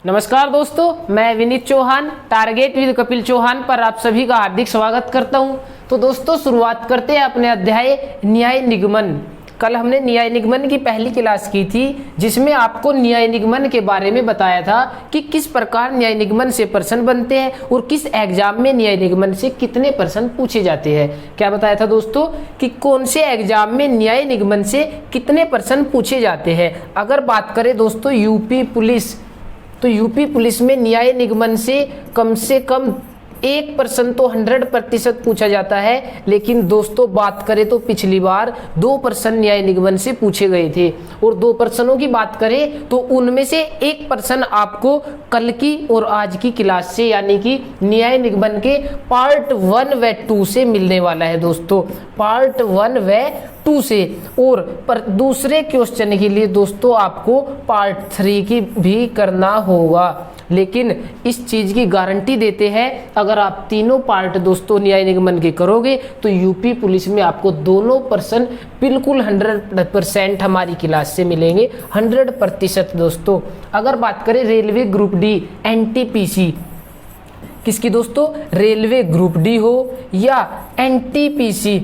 नमस्कार दोस्तों, मैं विनीत चौहान टारगेट विद कपिल चौहान पर आप सभी का हार्दिक स्वागत करता हूं। तो दोस्तों शुरुआत करते हैं अपने अध्याय न्याय निगमन। कल हमने न्याय निगमन की पहली क्लास की थी जिसमें आपको न्याय निगमन के बारे में बताया था कि किस प्रकार न्याय निगमन से प्रश्न बनते हैं और किस एग्जाम में न्याय निगमन से कितने प्रश्न पूछे जाते हैं। क्या बताया था दोस्तों कि कौन से एग्जाम में न्याय निगमन से कितने प्रश्न पूछे जाते हैं। अगर बात करें दोस्तों यूपी पुलिस, तो यूपी पुलिस में न्याय निगमन से कम 1% तो 100% पूछा जाता है। लेकिन दोस्तों बात करें तो पिछली बार 2 प्रश्न न्याय निगमन से पूछे गए थे और 2 प्रश्नों की बात करें तो उनमें से 1 प्रश्न आपको कल की और आज की क्लास से यानी कि न्याय निगमन के पार्ट 1 व 2 से मिलने वाला है दोस्तों, पार्ट 1 व 2 से। और पर दूसरे क्वेश्चन के लिए दोस्तों आपको पार्ट 3 की भी करना होगा। लेकिन इस चीज की गारंटी देते हैं अगर आप तीनों पार्ट दोस्तों न्याय निगमन के करोगे तो यूपी पुलिस में आपको दोनों प्रश्न बिल्कुल 100% हमारी क्लास से मिलेंगे, 100% दोस्तों। अगर बात करें रेलवे ग्रुप डी एनटीपीसी, किसकी दोस्तों, रेलवे ग्रुप डी हो या एनटीपीसी,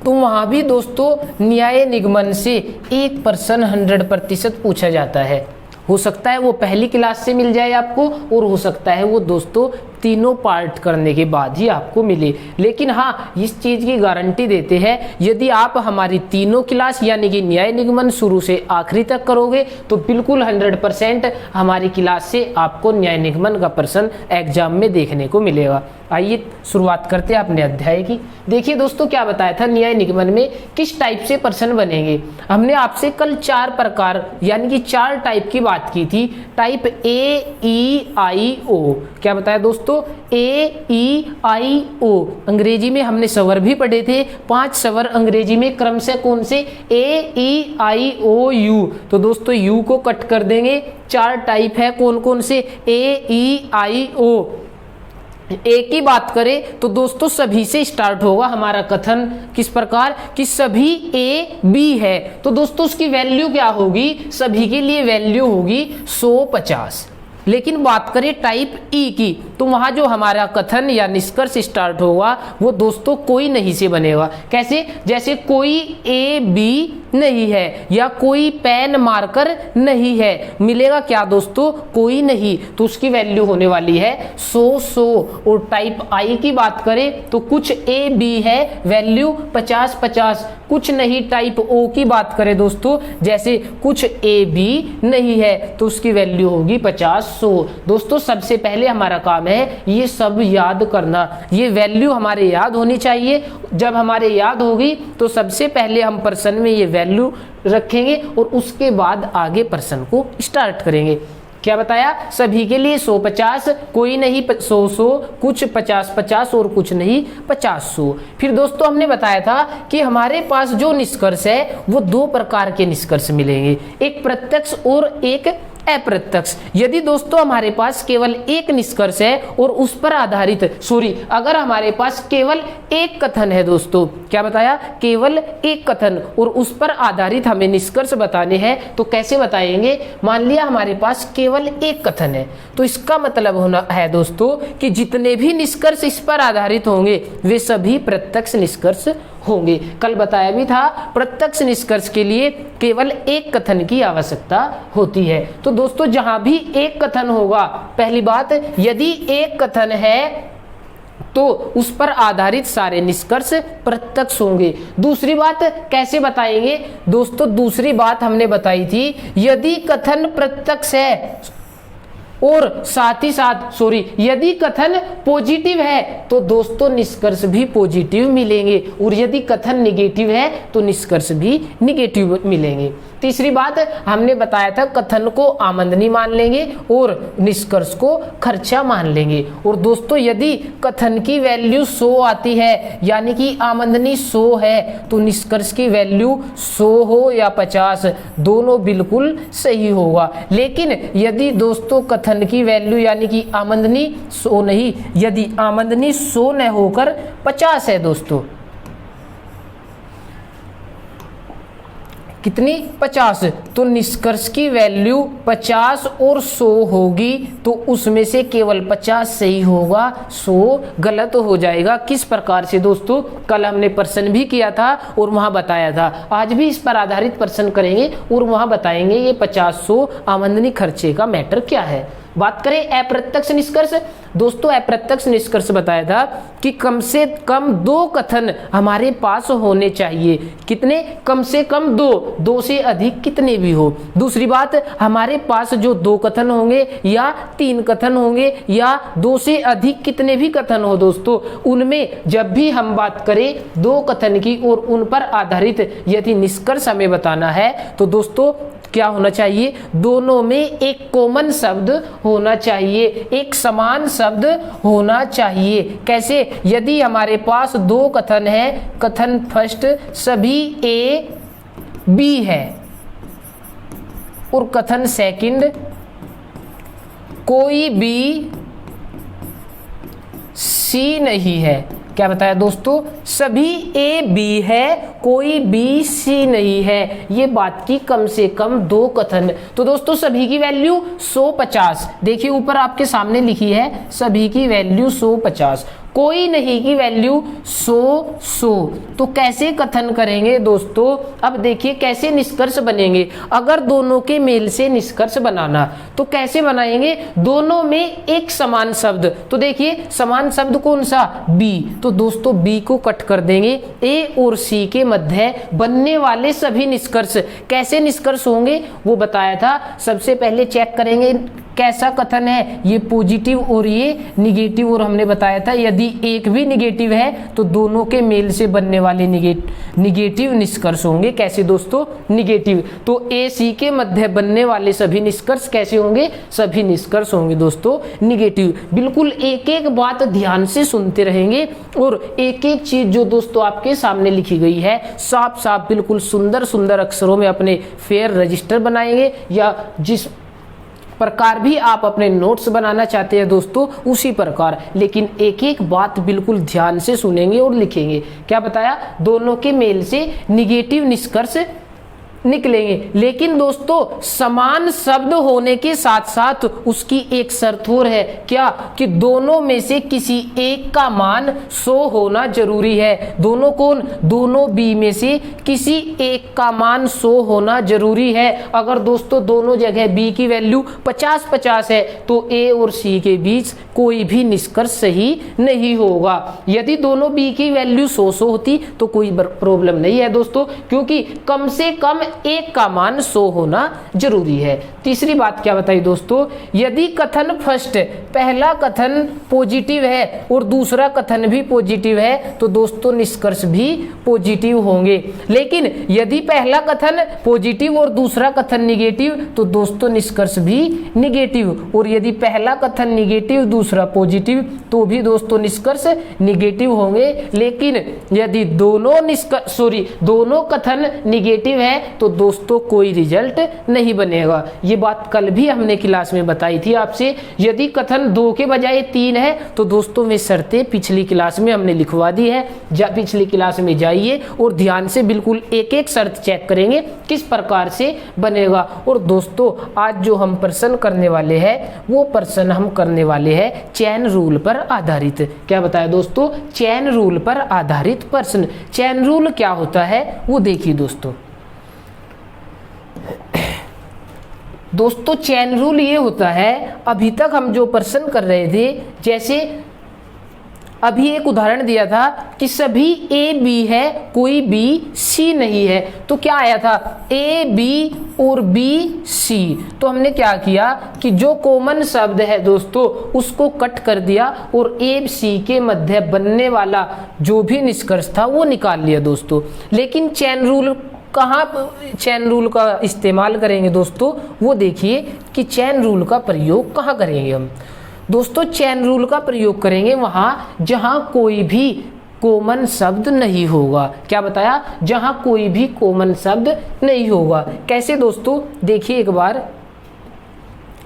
तो वहां भी दोस्तों न्याय निगमन से 1 प्रश्न 100% पूछा जाता है। हो सकता है वो पहली क्लास से मिल जाए आपको और हो सकता है वो दोस्तों तीनों पार्ट करने के बाद ही आपको मिले। लेकिन हाँ, इस चीज की गारंटी देते हैं यदि आप हमारी तीनों क्लास यानी कि न्याय निगमन शुरू से आखिरी तक करोगे तो बिल्कुल 100% हमारी क्लास से आपको न्याय निगमन का प्रश्न एग्जाम में देखने को मिलेगा। आइए शुरुआत करते हैं अपने अध्याय की। देखिए दोस्तों क्या बताया था न्याय निगमन में किस टाइप से प्रश्न बनेंगे। हमने आपसे कल 4 प्रकार यानी कि 4 टाइप की बात की थी। टाइप AEIO, क्या बताया दोस्तों, AEIO अंग्रेजी में हमने स्वर भी पढ़े थे। 5 स्वर अंग्रेजी में क्रमशः कौन से, AEIOU। तो दोस्तों यू को कट कर देंगे। 4 टाइप है कौन कौन से, AEIO। ए की बात करें तो दोस्तों सभी से स्टार्ट होगा हमारा कथन, किस प्रकार कि सभी ए बी है। तो दोस्तों उसकी वैल्यू क्या होगी, सभी के लिए वैल्यू होगी 150। लेकिन बात करें टाइप ई की तो वहां जो हमारा कथन या निष्कर्ष स्टार्ट होगा वो दोस्तों कोई नहीं से बनेगा। कैसे, जैसे कोई ए बी नहीं है या कोई पेन मार्कर नहीं है, मिलेगा क्या दोस्तों, कोई नहीं, तो उसकी वैल्यू होने वाली है 100। और टाइप आई की बात करें तो कुछ ए बी है, वैल्यू 50। कुछ नहीं टाइप ओ की बात करें दोस्तों, जैसे कुछ ए बी नहीं है तो उसकी वैल्यू होगी 50-100। दोस्तों सबसे पहले हमारा काम है ये सब याद करना, ये वैल्यू हमारे याद होनी चाहिए। जब हमारे याद होगी तो सबसे पहले हम प्रश्न में ये वैल्यू रखेंगे और उसके बाद आगे प्रश्न को स्टार्ट करेंगे। क्या बताया, सभी के लिए 150, कोई नहीं 100, कुछ 50 और कुछ नहीं 50-100। फिर दोस्तों हमने बताया था कि हमारे पास जो निष्कर्ष है वो 2 प्रकार के निष्कर्ष मिलेंगे, एक प्रत्यक्ष और एक अप्रत्यक्ष। यदि दोस्तों हमारे पास केवल एक निष्कर्ष है और उस पर आधारित अगर हमारे पास केवल एक कथन है दोस्तों, क्या बताया, केवल एक कथन और उस पर आधारित हमें निष्कर्ष बताने हैं तो कैसे बताएंगे। मान लिया हमारे पास केवल एक कथन है तो इसका मतलब होना है दोस्तों कि जितने भी निष्कर्ष इस पर आधारित होंगे वे सभी प्रत्यक्ष निष्कर्ष होंगे। कल बताया भी था प्रत्यक्ष निष्कर्ष के लिए केवल एक कथन की आवश्यकता होती है। तो दोस्तों जहां भी एक कथन होगा, पहली बात यदि एक कथन है तो उस पर आधारित सारे निष्कर्ष प्रत्यक्ष होंगे। दूसरी बात कैसे बताएंगे दोस्तों, दूसरी बात हमने बताई थी यदि कथन प्रत्यक्ष है और साथ ही साथ यदि कथन पॉजिटिव है तो दोस्तों निष्कर्ष भी पॉजिटिव मिलेंगे और यदि कथन निगेटिव है तो निष्कर्ष भी निगेटिव मिलेंगे। तीसरी बात हमने बताया था कथन को आमदनी मान लेंगे और निष्कर्ष को खर्चा मान लेंगे। और दोस्तों यदि कथन की वैल्यू 100 आती है यानी कि आमदनी 100 है तो निष्कर्ष की वैल्यू 100 हो या 50 दोनों बिल्कुल सही होगा। लेकिन यदि दोस्तों कथन की वैल्यू यानी कि आमदनी 100 नहीं, यदि आमदनी 100 न होकर 50 है दोस्तों कितनी 50, तो निष्कर्ष की वैल्यू 50 और 100 होगी, तो उसमें से केवल 50 सही होगा, 100 गलत हो जाएगा। किस प्रकार से दोस्तों, कल हमने प्रश्न भी किया था और वहां बताया था, आज भी इस पर आधारित प्रश्न करेंगे और वहां बताएंगे ये 50-100 आमदनी खर्चे का मैटर क्या है। बात करें अप्रत्यक्ष निष्कर्ष, दोस्तों अप्रत्यक्ष निष्कर्ष बताया था कि कम से कम 2 कथन हमारे पास होने चाहिए। कितने? कम से कम 2 से अधिक कितने भी हो। दूसरी बात, हमारे पास जो 2 कथन होंगे या 3 कथन होंगे या 2 से अधिक कितने भी कथन हो दोस्तों, उनमें जब भी हम बात करें 2 कथन की और उन पर आधारित यदि निष्कर्ष हमें बताना है तो दोस्तों क्या होना चाहिए, दोनों में एक कॉमन शब्द होना चाहिए, एक समान शब्द होना चाहिए। कैसे? यदि हमारे पास 2 कथन है, कथन फर्स्ट सभी ए बी है और कथन सेकंड कोई बी सी नहीं है। क्या बताया दोस्तों? सभी ए बी है, कोई बी सी नहीं है। ये बात की कम से कम 2 कथन। तो दोस्तों सभी की वैल्यू 150, देखिए ऊपर आपके सामने लिखी है, सभी की वैल्यू 150, कोई नहीं की वैल्यू 100। तो कैसे कथन करेंगे दोस्तों? अब देखिए कैसे निष्कर्ष बनेंगे। अगर दोनों के मेल से निष्कर्ष बनाना तो कैसे बनाएंगे? दोनों में एक समान शब्द, तो देखिए समान शब्द कौन सा? बी। तो दोस्तों बी को कट कर देंगे, ए और सी के मध्य बनने वाले सभी निष्कर्ष कैसे निष्कर्ष होंगे वो बताया था। सबसे पहले चेक करेंगे कैसा कथन है, ये पॉजिटिव और ये निगेटिव, और हमने बताया था यदि एक भी निगेटिव है तो दोनों के मेल से बनने वाले निगेटिव निष्कर्ष होंगे। कैसे दोस्तों? निगेटिव। तो ए सी के मध्य बनने वाले सभी निष्कर्ष कैसे होंगे? सभी निष्कर्ष होंगे दोस्तों निगेटिव। बिल्कुल एक एक बात ध्यान से सुनते रहेंगे और एक एक चीज जो दोस्तों आपके सामने लिखी गई है साफ साफ बिल्कुल सुंदर सुंदर अक्षरों में अपने फेयर रजिस्टर बनाएंगे, या जिस प्रकार भी आप अपने नोट्स बनाना चाहते हैं दोस्तों उसी प्रकार, लेकिन एक एक बात बिल्कुल ध्यान से सुनेंगे और लिखेंगे। क्या बताया? दोनों के मेल से निगेटिव निष्कर्ष निकलेंगे, लेकिन दोस्तों समान शब्द होने के साथ साथ उसकी एक शर्त और है। क्या? कि दोनों में से किसी एक का मान 100 होना जरूरी है। दोनों कौन? दोनों बी में से किसी एक का मान 100 होना जरूरी है। अगर दोस्तों दोनों जगह बी की वैल्यू 50-50 है तो ए और सी के बीच कोई भी निष्कर्ष सही नहीं होगा। यदि दोनों बी की वैल्यू 100 होती तो कोई प्रॉब्लम नहीं है दोस्तों, क्योंकि कम से कम एक का मान 100 होना जरूरी है। तीसरी बात क्या बताई दोस्तों? यदि कथन फर्स्ट, पहला कथन पॉजिटिव है और दूसरा कथन भी पॉजिटिव है तो दोस्तों निष्कर्ष भी पॉजिटिव होंगे। लेकिन यदि पहला कथन पॉजिटिव और दूसरा कथन निगेटिव तो दोस्तों निष्कर्ष भी निगेटिव, और यदि पहला कथन निगेटिव दूसरा पॉजिटिव तो भी दोस्तों निष्कर्ष निगेटिव होंगे। लेकिन यदि दोनों कथन निगेटिव है तो दोस्तों कोई रिजल्ट नहीं बनेगा। ये बात कल भी हमने क्लास में बताई थी आपसे। यदि कथन 2 के बजाय 3 है तो दोस्तों में शर्तें पिछली क्लास में हमने लिखवा दी है। पिछली क्लास में जाइए और ध्यान से बिल्कुल एक एक शर्त चेक करेंगे किस प्रकार से बनेगा। और दोस्तों आज जो हम प्रश्न करने वाले हैं वो प्रश्न हम करने वाले हैं चेन रूल पर आधारित। क्या बताया दोस्तों? चेन रूल पर आधारित प्रश्न। चेन रूल क्या होता है वो देखिए दोस्तों चेन रूल ये होता है, अभी तक हम जो प्रश्न कर रहे थे, जैसे अभी एक उदाहरण दिया था कि सभी ए बी है, कोई बी सी नहीं है, तो क्या आया था? ए बी और बी सी। तो हमने क्या किया कि जो कॉमन शब्द है दोस्तों उसको कट कर दिया और ए सी के मध्य बनने वाला जो भी निष्कर्ष था वो निकाल लिया दोस्तों। लेकिन चेन रूल चेन रूल का इस्तेमाल करेंगे दोस्तों, वो देखिए कि चेन रूल का प्रयोग कहाँ करेंगे हम दोस्तों। चेन रूल का प्रयोग करेंगे वहां जहां कोई भी कॉमन शब्द नहीं होगा। क्या बताया? जहां कोई भी कॉमन शब्द नहीं होगा। कैसे दोस्तों? देखिए एक बार,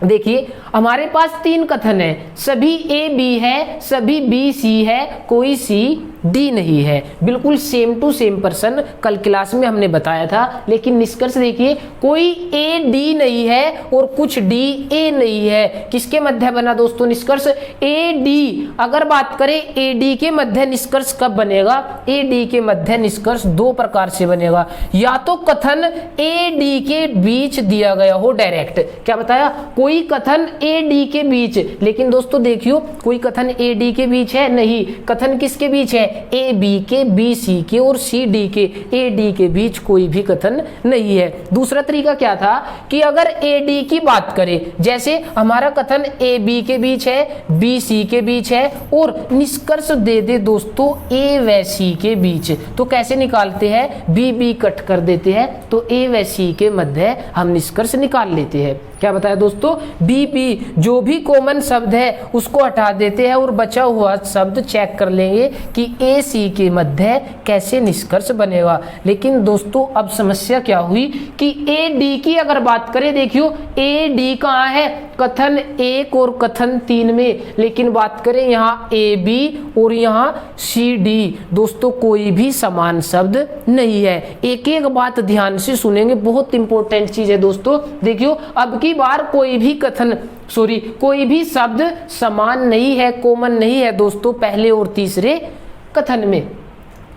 देखिए हमारे पास 3 कथन है, सभी ए बी है, सभी बी सी है, कोई सी डी नहीं है। बिल्कुल सेम टू सेम पर्सन कल क्लास में हमने बताया था, लेकिन निष्कर्ष देखिए कोई ए डी नहीं है और कुछ डी ए नहीं है। किसके मध्य बना दोस्तों निष्कर्ष? A D. अगर बात करें ए डी के मध्य निष्कर्ष कब बनेगा? ए डी के मध्य निष्कर्ष दो प्रकार से बनेगा, या तो कथन ए डी के बीच दिया गया हो डायरेक्ट। क्या बताया? कोई कथन ए डी के बीच, लेकिन दोस्तों देखियो कोई कथन ए डी के बीच है नहीं। कथन किसके बीच है? ए बी के, बी सी के और सी डी के। ए डी के बीच कोई भी कथन नहीं है। दूसरा तरीका क्या था कि अगर ए डी की बात करें, जैसे हमारा कथन ए बी के बीच है, बी सी के बीच है और निष्कर्ष दे दे दोस्तों ए व सी के बीच, तो कैसे निकालते हैं? बी बी कट कर देते हैं तो ए व सी के मध्य हम निष्कर्ष निकाल लेते हैं। क्या बताया दोस्तों? बी बी जो भी कॉमन शब्द है उसको हटा देते हैं और बचा हुआ शब्द चेक कर लेंगे कि ए सी के मध्य कैसे निष्कर्ष बनेगा। लेकिन दोस्तों अब समस्या क्या हुई कि ए डी की अगर बात करें, देखियो ए डी कहाँ है? कथन 1 और कथन 3 में, लेकिन बात करें यहाँ ए बी और यहाँ सी डी, दोस्तों कोई भी समान शब्द नहीं है। एक एक बात ध्यान से सुनेंगे, बहुत इंपॉर्टेंट चीज है दोस्तों। देखियो अब की बार कोई भी शब्द समान नहीं है, कॉमन नहीं है दोस्तों पहले और तीसरे कथन में।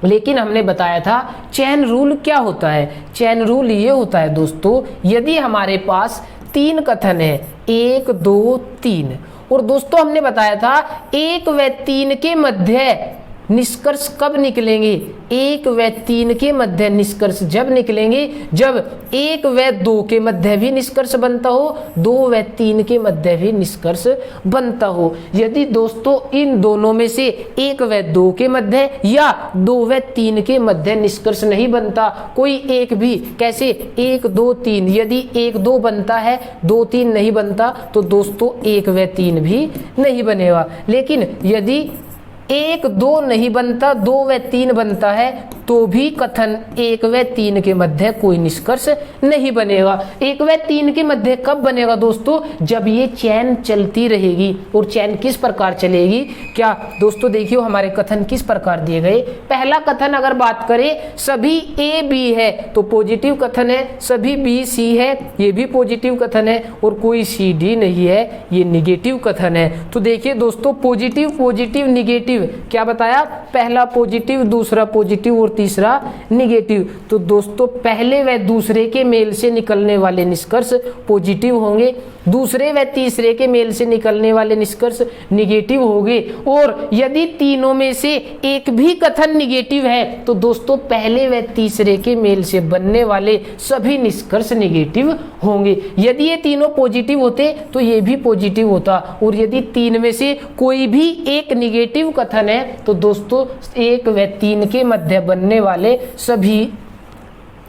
लेकिन हमने बताया था चेन रूल क्या होता है? चेन रूल ये होता है दोस्तों, यदि हमारे पास 3 कथन है, 1 2 3, और दोस्तों हमने बताया था 1 व 3 के मध्य निष्कर्ष कब निकलेंगे? 1 व 3 के मध्य निष्कर्ष जब निकलेंगे जब 1 व 2 के मध्य भी निष्कर्ष बनता हो, 2 व 3 के मध्य भी निष्कर्ष बनता हो। यदि दोस्तों इन दोनों में से 1 व 2 के मध्य या 2 व 3 के मध्य निष्कर्ष नहीं बनता, कोई एक भी, कैसे 1 2 3, यदि 1 2 बनता है 2 3 नहीं बनता, तो दोस्तों 1 व 3 भी नहीं बनेगा। लेकिन यदि 1 2 नहीं बनता, 2 व 3 बनता है, तो भी कथन 1 व 3 के मध्य कोई निष्कर्ष नहीं बनेगा। 1 व 3 के मध्य कब बनेगा दोस्तों? जब ये चैन चलती रहेगी। और चैन किस प्रकार चलेगी? क्या दोस्तों देखियो हमारे कथन किस प्रकार दिए गए। पहला कथन अगर बात करें, सभी ए बी है तो पॉजिटिव कथन है, सभी बी सी है ये भी पॉजिटिव कथन है, और कोई सी डी नहीं है ये निगेटिव कथन है। तो देखिए दोस्तों पॉजिटिव पॉजिटिव निगेटिव, क्या बताया? पहला पॉजिटिव, दूसरा पॉजिटिव और तीसरा निगेटिव। तो दोस्तों पहले व दूसरे के मेल से निकलने वाले निष्कर्ष पॉजिटिव होंगे, दूसरे व तीसरे के मेल से निकलने वाले निष्कर्ष निगेटिव होंगे। और यदि तीनों में से एक भी कथन निगेटिव है तो दोस्तों पहले व तीसरे के मेल से बनने वाले सभी निष्कर्ष निगेटिव होंगे। यदि ये तीनों पॉजिटिव होते तो ये भी पॉजिटिव होता, और यदि 3 में से कोई भी एक निगेटिव कथन है तो दोस्तों 1 व 3 के मध्य बनने वाले सभी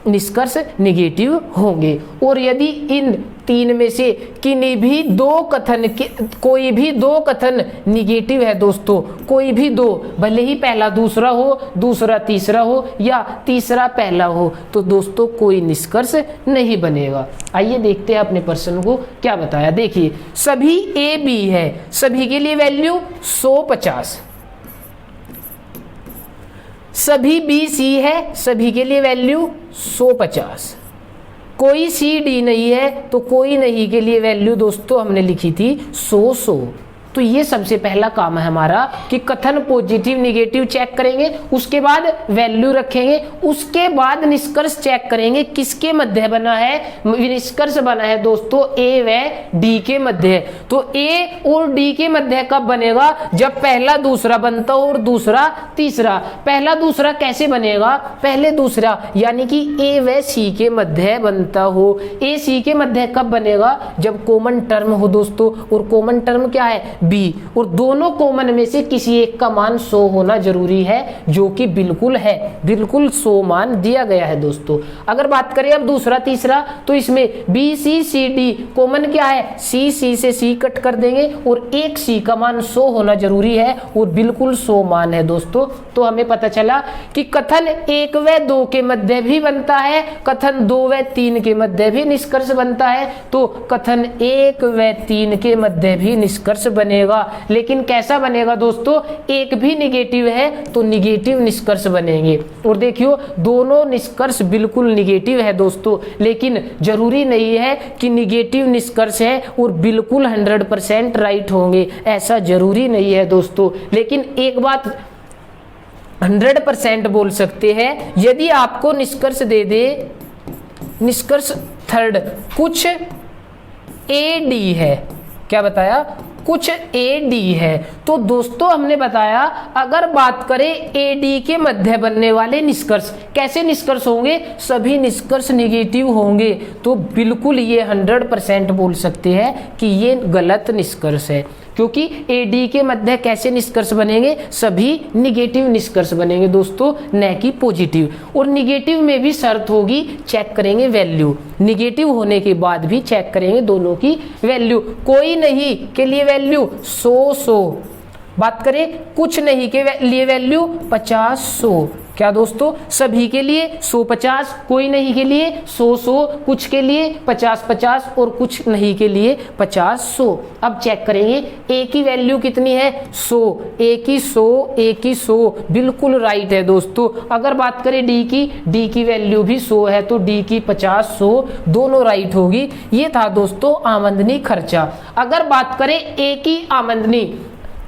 निष्कर्ष निगेटिव होंगे। और यदि इन 3 में से किन्हीं भी कोई भी 2 कथन निगेटिव है दोस्तों, कोई भी 2, भले ही पहला दूसरा हो, दूसरा तीसरा हो या तीसरा पहला हो, तो दोस्तों कोई निष्कर्ष नहीं बनेगा। आइए देखते हैं अपने प्रश्न को क्या बताया। देखिए सभी ए बी है, सभी के लिए वैल्यू 150, सभी बी सी है, सभी के लिए वैल्यू 150, कोई सी डी नहीं है तो कोई नहीं के लिए वैल्यू दोस्तों हमने लिखी थी 100। तो ये सबसे पहला काम है हमारा कि कथन पॉजिटिव निगेटिव चेक करेंगे, उसके बाद वैल्यू रखेंगे, उसके बाद निष्कर्ष चेक करेंगे किसके मध्य बना है। निष्कर्ष बना है दोस्तों ए व डी के मध्य। तो ए और डी के मध्य कब बनेगा? जब पहला दूसरा बनता हो और दूसरा तीसरा। पहला दूसरा कैसे बनेगा? पहले दूसरा यानी कि ए व सी के मध्य बनता हो। ए सी के मध्य कब बनेगा? जब कॉमन टर्म हो दोस्तों, और कॉमन टर्म क्या है? बी, और दोनों कॉमन में से किसी एक का मान 100 होना जरूरी है, जो कि बिल्कुल है, बिल्कुल 100 मान दिया गया है दोस्तों। अगर बात करें अब दूसरा तीसरा, तो इसमें B C C D common क्या है? सी सी से सी कट कर देंगे और एक सी का मान 100 होना जरूरी है, और बिल्कुल 100 मान है दोस्तों। तो हमें पता चला कि कथन 1 व 2 के मध्य भी बनता है, कथन 2 व 3 के मध्य भी निष्कर्ष बनता है, तो कथन 1 व 3 के मध्य भी निष्कर्ष बने बनेगा, लेकिन कैसा बनेगा दोस्तों, एक भी निगेटिव है तो निगेटिव निष्कर्ष बनेंगे। और देखियो दोनों निष्कर्ष बिल्कुल निगेटिव है दोस्तों, लेकिन जरूरी नहीं है कि निगेटिव निष्कर्ष है और बिल्कुल 100% राइट होंगे, ऐसा जरूरी नहीं है दोस्तों। लेकिन एक बात 100% बोल सकते हैं, यदि आपको निष्कर्ष दे दे, निष्कर्ष थर्ड कुछ ए डी है, क्या बताया, कुछ ए डी है, तो दोस्तों हमने बताया अगर बात करें ए डी के मध्य बनने वाले निष्कर्ष, कैसे निष्कर्ष होंगे, सभी निष्कर्ष निगेटिव होंगे, तो बिल्कुल ये 100% बोल सकते हैं कि ये गलत निष्कर्ष है, क्योंकि ए डी के मध्य कैसे निष्कर्ष बनेंगे, सभी निगेटिव निष्कर्ष बनेंगे दोस्तों, न कि पॉजिटिव। और निगेटिव में भी शर्त होगी, चेक करेंगे वैल्यू, निगेटिव होने के बाद भी चेक करेंगे दोनों की वैल्यू। कोई नहीं के लिए वैल्यू 100, बात करें कुछ नहीं के लिए वैल्यू 50, क्या दोस्तों, सभी के लिए 100-50, कोई नहीं के लिए 100, कुछ के लिए 50-50 और कुछ नहीं के लिए 50-100। अब चेक करेंगे ए की वैल्यू कितनी है, 100, ए की 100, बिल्कुल राइट है दोस्तों। अगर बात करें डी की वैल्यू भी 100 है, तो डी की 50-100 दोनों राइट होगी। ये था दोस्तों आमदनी खर्चा। अगर बात करें ए की आमदनी,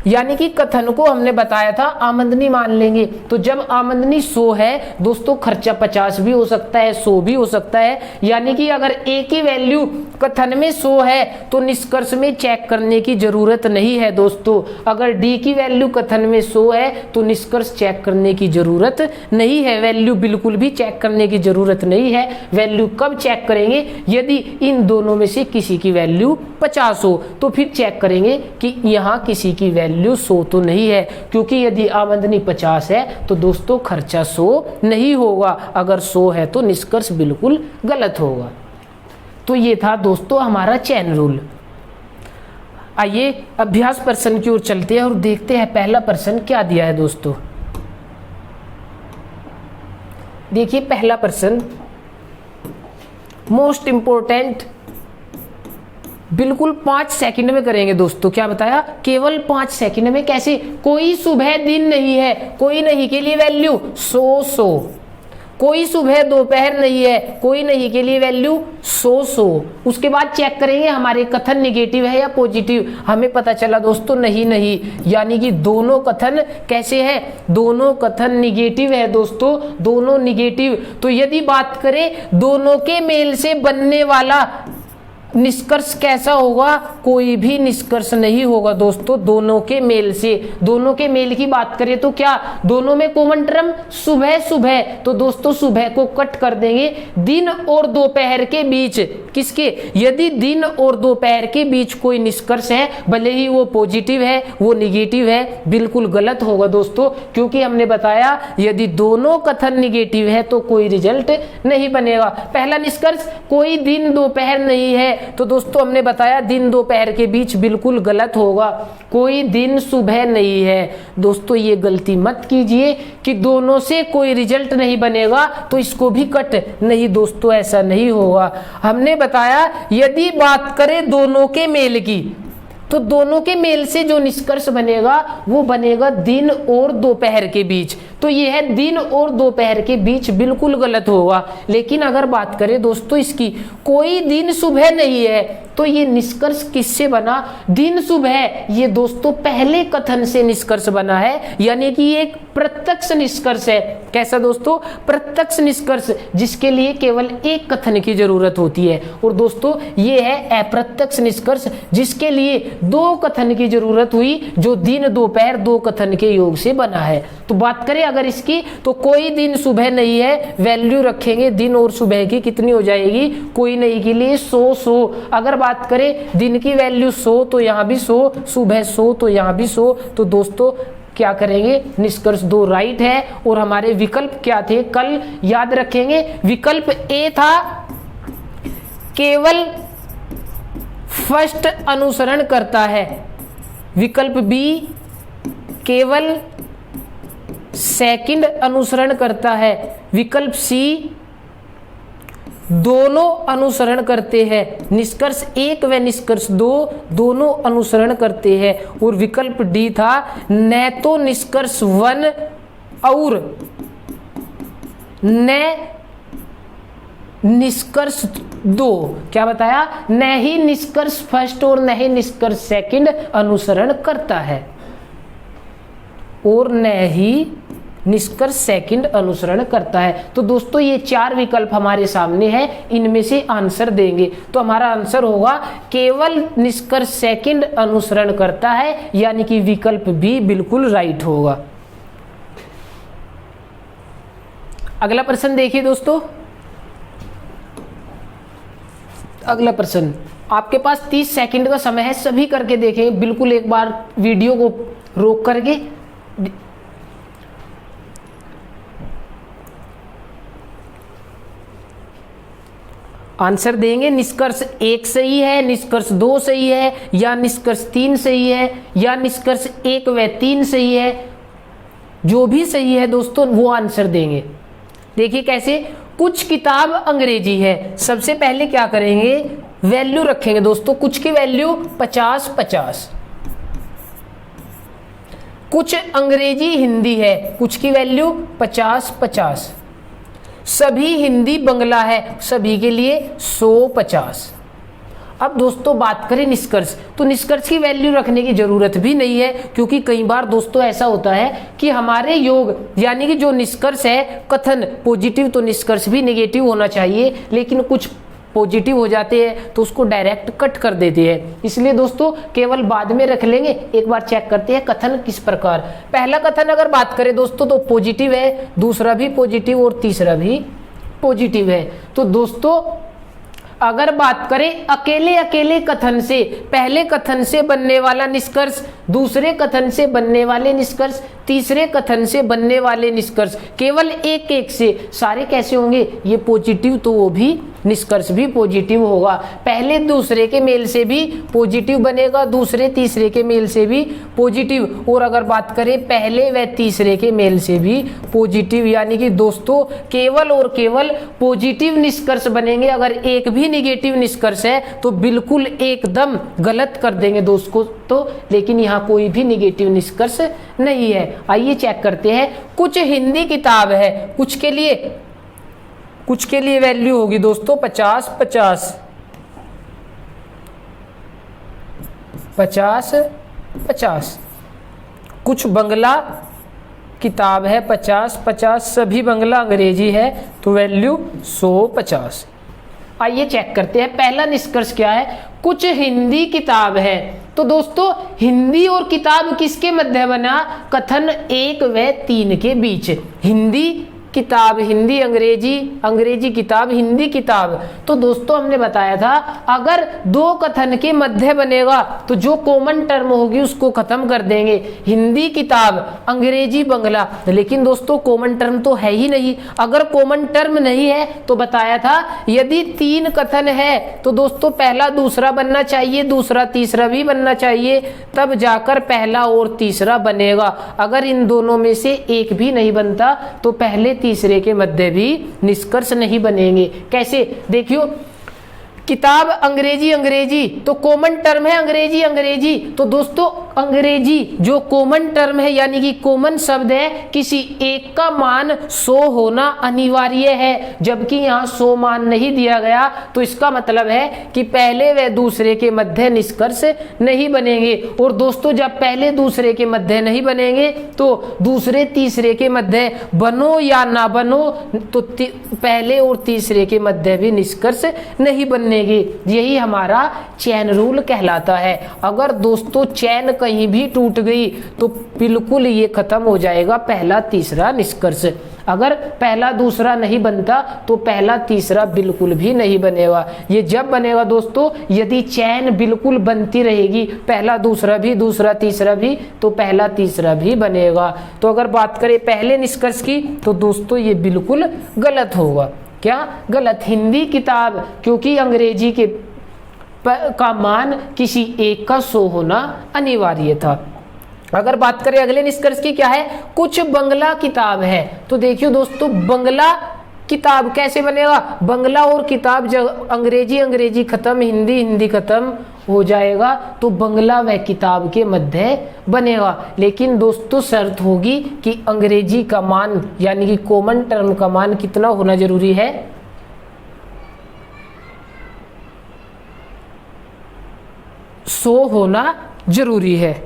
यानी कि कथन को हमने बताया था आमदनी मान लेंगे, तो जब आमदनी 100 है दोस्तों, खर्चा 50 भी हो सकता है, 100 भी हो सकता है। यानी कि अगर ए की वैल्यू कथन में 100 है तो निष्कर्ष में चेक करने की जरूरत नहीं है दोस्तों। अगर डी की वैल्यू कथन में 100 है तो निष्कर्ष चेक करने की जरूरत नहीं है, वैल्यू बिल्कुल भी चेक करने की जरूरत नहीं है। वैल्यू कब चेक करेंगे, यदि इन दोनों में से किसी की वैल्यू 50 हो, तो फिर चेक करेंगे कि यहाँ किसी की वैल्यू 100 तो नहीं है, क्योंकि यदि आमदनी 50 है तो दोस्तों खर्चा 100 नहीं होगा, अगर 100 है तो निष्कर्ष बिल्कुल गलत होगा। तो ये था दोस्तों हमारा चेन रूल। आइए अभ्यास प्रश्न की ओर चलते हैं और देखते हैं पहला प्रश्न क्या दिया है दोस्तों। देखिए पहला प्रश्न मोस्ट इंपोर्टेंट, बिल्कुल 5 सेकंड में करेंगे दोस्तों। क्या बताया, केवल 5 सेकंड में। कैसे, कोई सुबह दिन नहीं है, कोई नहीं के लिए वैल्यू 100, कोई सुबह दोपहर नहीं है, कोई नहीं के लिए वैल्यू 100। उसके बाद चेक करेंगे हमारे कथन निगेटिव है या पॉजिटिव। हमें पता चला दोस्तों नहीं, यानी कि दोनों कथन कैसे है, दोनों कथन निगेटिव है दोस्तों, दोनों निगेटिव। तो यदि बात करें दोनों के मेल से बनने वाला निष्कर्ष कैसा होगा, कोई भी निष्कर्ष नहीं होगा दोस्तों दोनों के मेल से। दोनों के मेल की बात करें तो क्या, दोनों में कॉमन टर्म सुबह, तो दोस्तों सुबह को कट कर देंगे। दिन और दोपहर के बीच, किसके, यदि दिन और दोपहर के बीच कोई निष्कर्ष है, भले ही वो पॉजिटिव है वो निगेटिव है, बिल्कुल गलत होगा दोस्तों, क्योंकि हमने बताया यदि दोनों कथन निगेटिव है तो कोई रिजल्ट नहीं बनेगा। पहला निष्कर्ष कोई दिन दोपहर नहीं है, तो दोस्तों हमने बताया दिन दोपहर के बीच बिल्कुल गलत होगा। कोई दिन सुबह नहीं है, दोस्तों ये गलती मत कीजिए कि दोनों से कोई रिजल्ट नहीं बनेगा तो इसको भी कट, नहीं दोस्तों ऐसा नहीं होगा। हमने बताया यदि बात करें दोनों के मेल की, तो दोनों के मेल से जो निष्कर्ष बनेगा वो बनेगा दिन और दोपहर के बीच, तो ये है दिन और दोपहर के बीच, बिल्कुल गलत होगा। लेकिन अगर बात करें दोस्तों इसकी, कोई दिन सुबह नहीं है, तो ये निष्कर्ष किससे बना, दिन सुबह, ये दोस्तों पहले कथन से निष्कर्ष बना है, यानी कि ये एक प्रत्यक्ष निष्कर्ष है। कैसा दोस्तों, प्रत्यक्ष निष्कर्ष, जिसके लिए केवल एक कथन की जरूरत होती है। और दोस्तों ये है अप्रत्यक्ष निष्कर्ष, जिसके लिए 2 कथन की जरूरत हुई, जो दिन दोपहर 2 कथन के योग से बना है। तो बात करें अगर इसकी, तो कोई दिन सुबह नहीं है, वैल्यू रखेंगे दिन और सुबह की, कितनी हो जाएगी, कोई नहीं के लिए 100। अगर बात करें दिन की वैल्यू 100 तो यहाँ भी 100, सुबह 100 तो यहाँ भी 100। तो दोस्तों क्या करेंगे, निष्कर्ष 2 राइट है। और हमारे विकल्प क्या थे, कल याद रखेंगे, विकल्प ए था केवल फर्स्ट अनुसरण करता है, विकल्प बी केवल सेकंड अनुसरण करता है, विकल्प सी दोनों अनुसरण करते हैं। निष्कर्ष 1 व निष्कर्ष 2 दोनों अनुसरण करते हैं। और विकल्प डी था, न तो निष्कर्ष 1 और न निष्कर्ष 2, क्या बताया, न ही निष्कर्ष फर्स्ट और न ही निष्कर्ष सेकंड अनुसरण करता है, और न ही निष्कर्ष सेकंड अनुसरण करता है। तो दोस्तों ये 4 विकल्प हमारे सामने हैं, इनमें से आंसर देंगे। तो हमारा आंसर होगा केवल निष्कर्ष सेकंड अनुसरण करता है, यानी कि विकल्प बी बिल्कुल राइट होगा। अगला प्रश्न देखिए दोस्तों। अगला प्रश्न, आपके पास 30 सेकंड का समय है, सभी करके देखें, बिल्कुल एक बार वीडियो को रोक करके। आंसर देंगे, निष्कर्ष 1 सही है, निष्कर्ष 2 सही है, या निष्कर्ष 3 सही है, या निष्कर्ष 1 व 3 सही है। जो भी सही है दोस्तों वो आंसर देंगे। देखिए कैसे, कुछ किताब अंग्रेजी है। सबसे पहले क्या करेंगे, वैल्यू रखेंगे दोस्तों। कुछ की वैल्यू 50-50। कुछ अंग्रेजी हिंदी है, कुछ की वैल्यू 50-50। सभी हिंदी बंगला है, सभी के लिए 100-50। अब दोस्तों बात करें निष्कर्ष, तो निष्कर्ष की वैल्यू रखने की जरूरत भी नहीं है, क्योंकि कई बार दोस्तों ऐसा होता है कि हमारे योग यानी कि जो निष्कर्ष है कथन पॉजिटिव, तो निष्कर्ष भी नेगेटिव होना चाहिए, लेकिन कुछ पॉजिटिव हो जाते हैं तो उसको डायरेक्ट कट कर देते हैं। इसलिए दोस्तों केवल बाद में रख लेंगे। एक बार चेक करते हैं कथन किस प्रकार। पहला कथन अगर बात करें दोस्तों तो पॉजिटिव है, दूसरा भी पॉजिटिव और तीसरा भी पॉजिटिव है। तो दोस्तों अगर बात करें अकेले अकेले कथन से, पहले कथन से बनने वाला निष्कर्ष, दूसरे कथन से बनने वाले निष्कर्ष, तीसरे कथन से बनने वाले निष्कर्ष, केवल एक एक से सारे कैसे होंगे, ये पॉजिटिव, तो वो भी निष्कर्ष भी पॉजिटिव होगा। पहले दूसरे के मेल से भी पॉजिटिव बनेगा, दूसरे तीसरे के मेल से भी पॉजिटिव, और अगर बात करें पहले व तीसरे के मेल से भी पॉजिटिव। यानी कि दोस्तों केवल और केवल पॉजिटिव निष्कर्ष बनेंगे। अगर एक भी निगेटिव निष्कर्ष है तो बिल्कुल एकदम गलत कर देंगे दोस्तों। तो लेकिन यहाँ कोई भी निगेटिव निष्कर्ष नहीं है। आइए चेक करते हैं। कुछ हिंदी किताब है, कुछ के लिए वैल्यू होगी दोस्तों 50-50, 50-50। कुछ बंगला किताब है 50-50, सभी बंगला अंग्रेजी है, तो वैल्यू 100-50। आइए चेक करते हैं पहला निष्कर्ष क्या है। कुछ हिंदी किताब है, तो दोस्तों हिंदी और किताब किसके मध्य बना, कथन 1 व 3 के बीच। हिंदी किताब हिंदी अंग्रेजी, अंग्रेजी किताब हिंदी किताब। तो दोस्तों हमने बताया था अगर दो कथन के मध्य बनेगा तो जो कॉमन टर्म होगी उसको खत्म कर देंगे। हिंदी किताब अंग्रेजी बंगला, लेकिन दोस्तों कॉमन टर्म तो है ही नहीं। अगर कॉमन टर्म नहीं है तो बताया था यदि 3 कथन है तो दोस्तों पहला दूसरा बनना चाहिए, दूसरा तीसरा भी बनना चाहिए, तब जाकर पहला और तीसरा बनेगा। अगर इन दोनों में से एक भी नहीं बनता तो पहले तीसरे के मध्य भी निष्कर्ष नहीं बनेंगे। कैसे देखियो, किताब अंग्रेजी अंग्रेजी तो कॉमन टर्म है अंग्रेजी अंग्रेजी, तो दोस्तों अंग्रेजी जो कॉमन टर्म है यानी कि कॉमन शब्द है, किसी एक का मान 100 होना अनिवार्य है, जबकि यहाँ 100 मान नहीं दिया गया। तो इसका मतलब है कि पहले व दूसरे के मध्य निष्कर्ष नहीं बनेंगे। और दोस्तों जब पहले दूसरे के मध्य नहीं बनेंगे तो दूसरे तीसरे के मध्य बनो या ना बनो तो पहले और तीसरे के मध्य भी निष्कर्ष नहीं बनने। यही हमारा चैन रूल कहलाता है। अगर दोस्तों चैन कहीं भी टूट गई तो बिल्कुल ये खत्म हो जाएगा पहला तीसरा निष्कर्ष। अगर पहला दूसरा नहीं बनता तो पहला तीसरा बिल्कुल भी नहीं बनेगा। ये जब बनेगा दोस्तों यदि चैन बिल्कुल बनती रहेगी, पहला दूसरा भी दूसरा तीसरा भी, तो पहला तीसरा भी बनेगा। तो अगर बात करें पहले निष्कर्ष की तो दोस्तों ये बिल्कुल गलत होगा। क्या गलत? हिंदी किताब क्योंकि अंग्रेजी के का मान किसी एक का 100 होना अनिवार्य था। अगर बात करें अगले निष्कर्ष की क्या है, कुछ बंगला किताब है, तो देखियो दोस्तों बंगला किताब कैसे बनेगा, बंगला और किताब, जब अंग्रेजी खत्म, हिंदी खत्म हो जाएगा तो बंगला व किताब के मध्य बनेगा। लेकिन दोस्तों शर्त होगी कि अंग्रेजी का मान यानी कि कॉमन टर्म का मान कितना होना जरूरी है, 100 होना जरूरी है।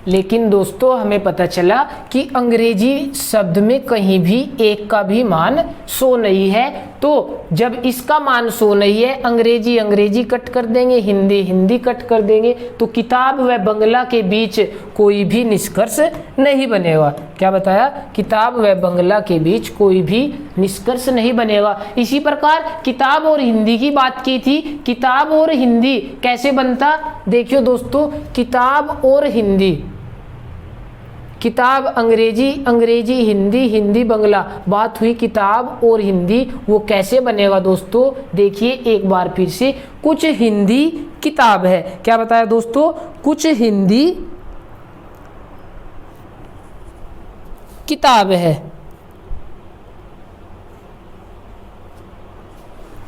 लेकिन दोस्तों हमें पता चला कि अंग्रेजी शब्द में कहीं भी एक का भी मान 100 नहीं है, तो जब इसका मान 100 नहीं है, अंग्रेजी कट कर देंगे, हिंदी कट कर देंगे, तो किताब व बंगला के बीच कोई भी निष्कर्ष नहीं बनेगा। क्या बताया, किताब व बंगला के बीच कोई भी निष्कर्ष नहीं बनेगा। इसी प्रकार किताब और हिंदी की बात की थी, किताब और हिंदी कैसे बनता, देखियो दोस्तों, किताब और हिंदी, किताब अंग्रेजी हिंदी बंगला, बात हुई किताब और हिंदी, वो कैसे बनेगा दोस्तों, देखिए एक बार फिर से, कुछ हिंदी किताब है, क्या बताया दोस्तों, कुछ हिंदी किताब है।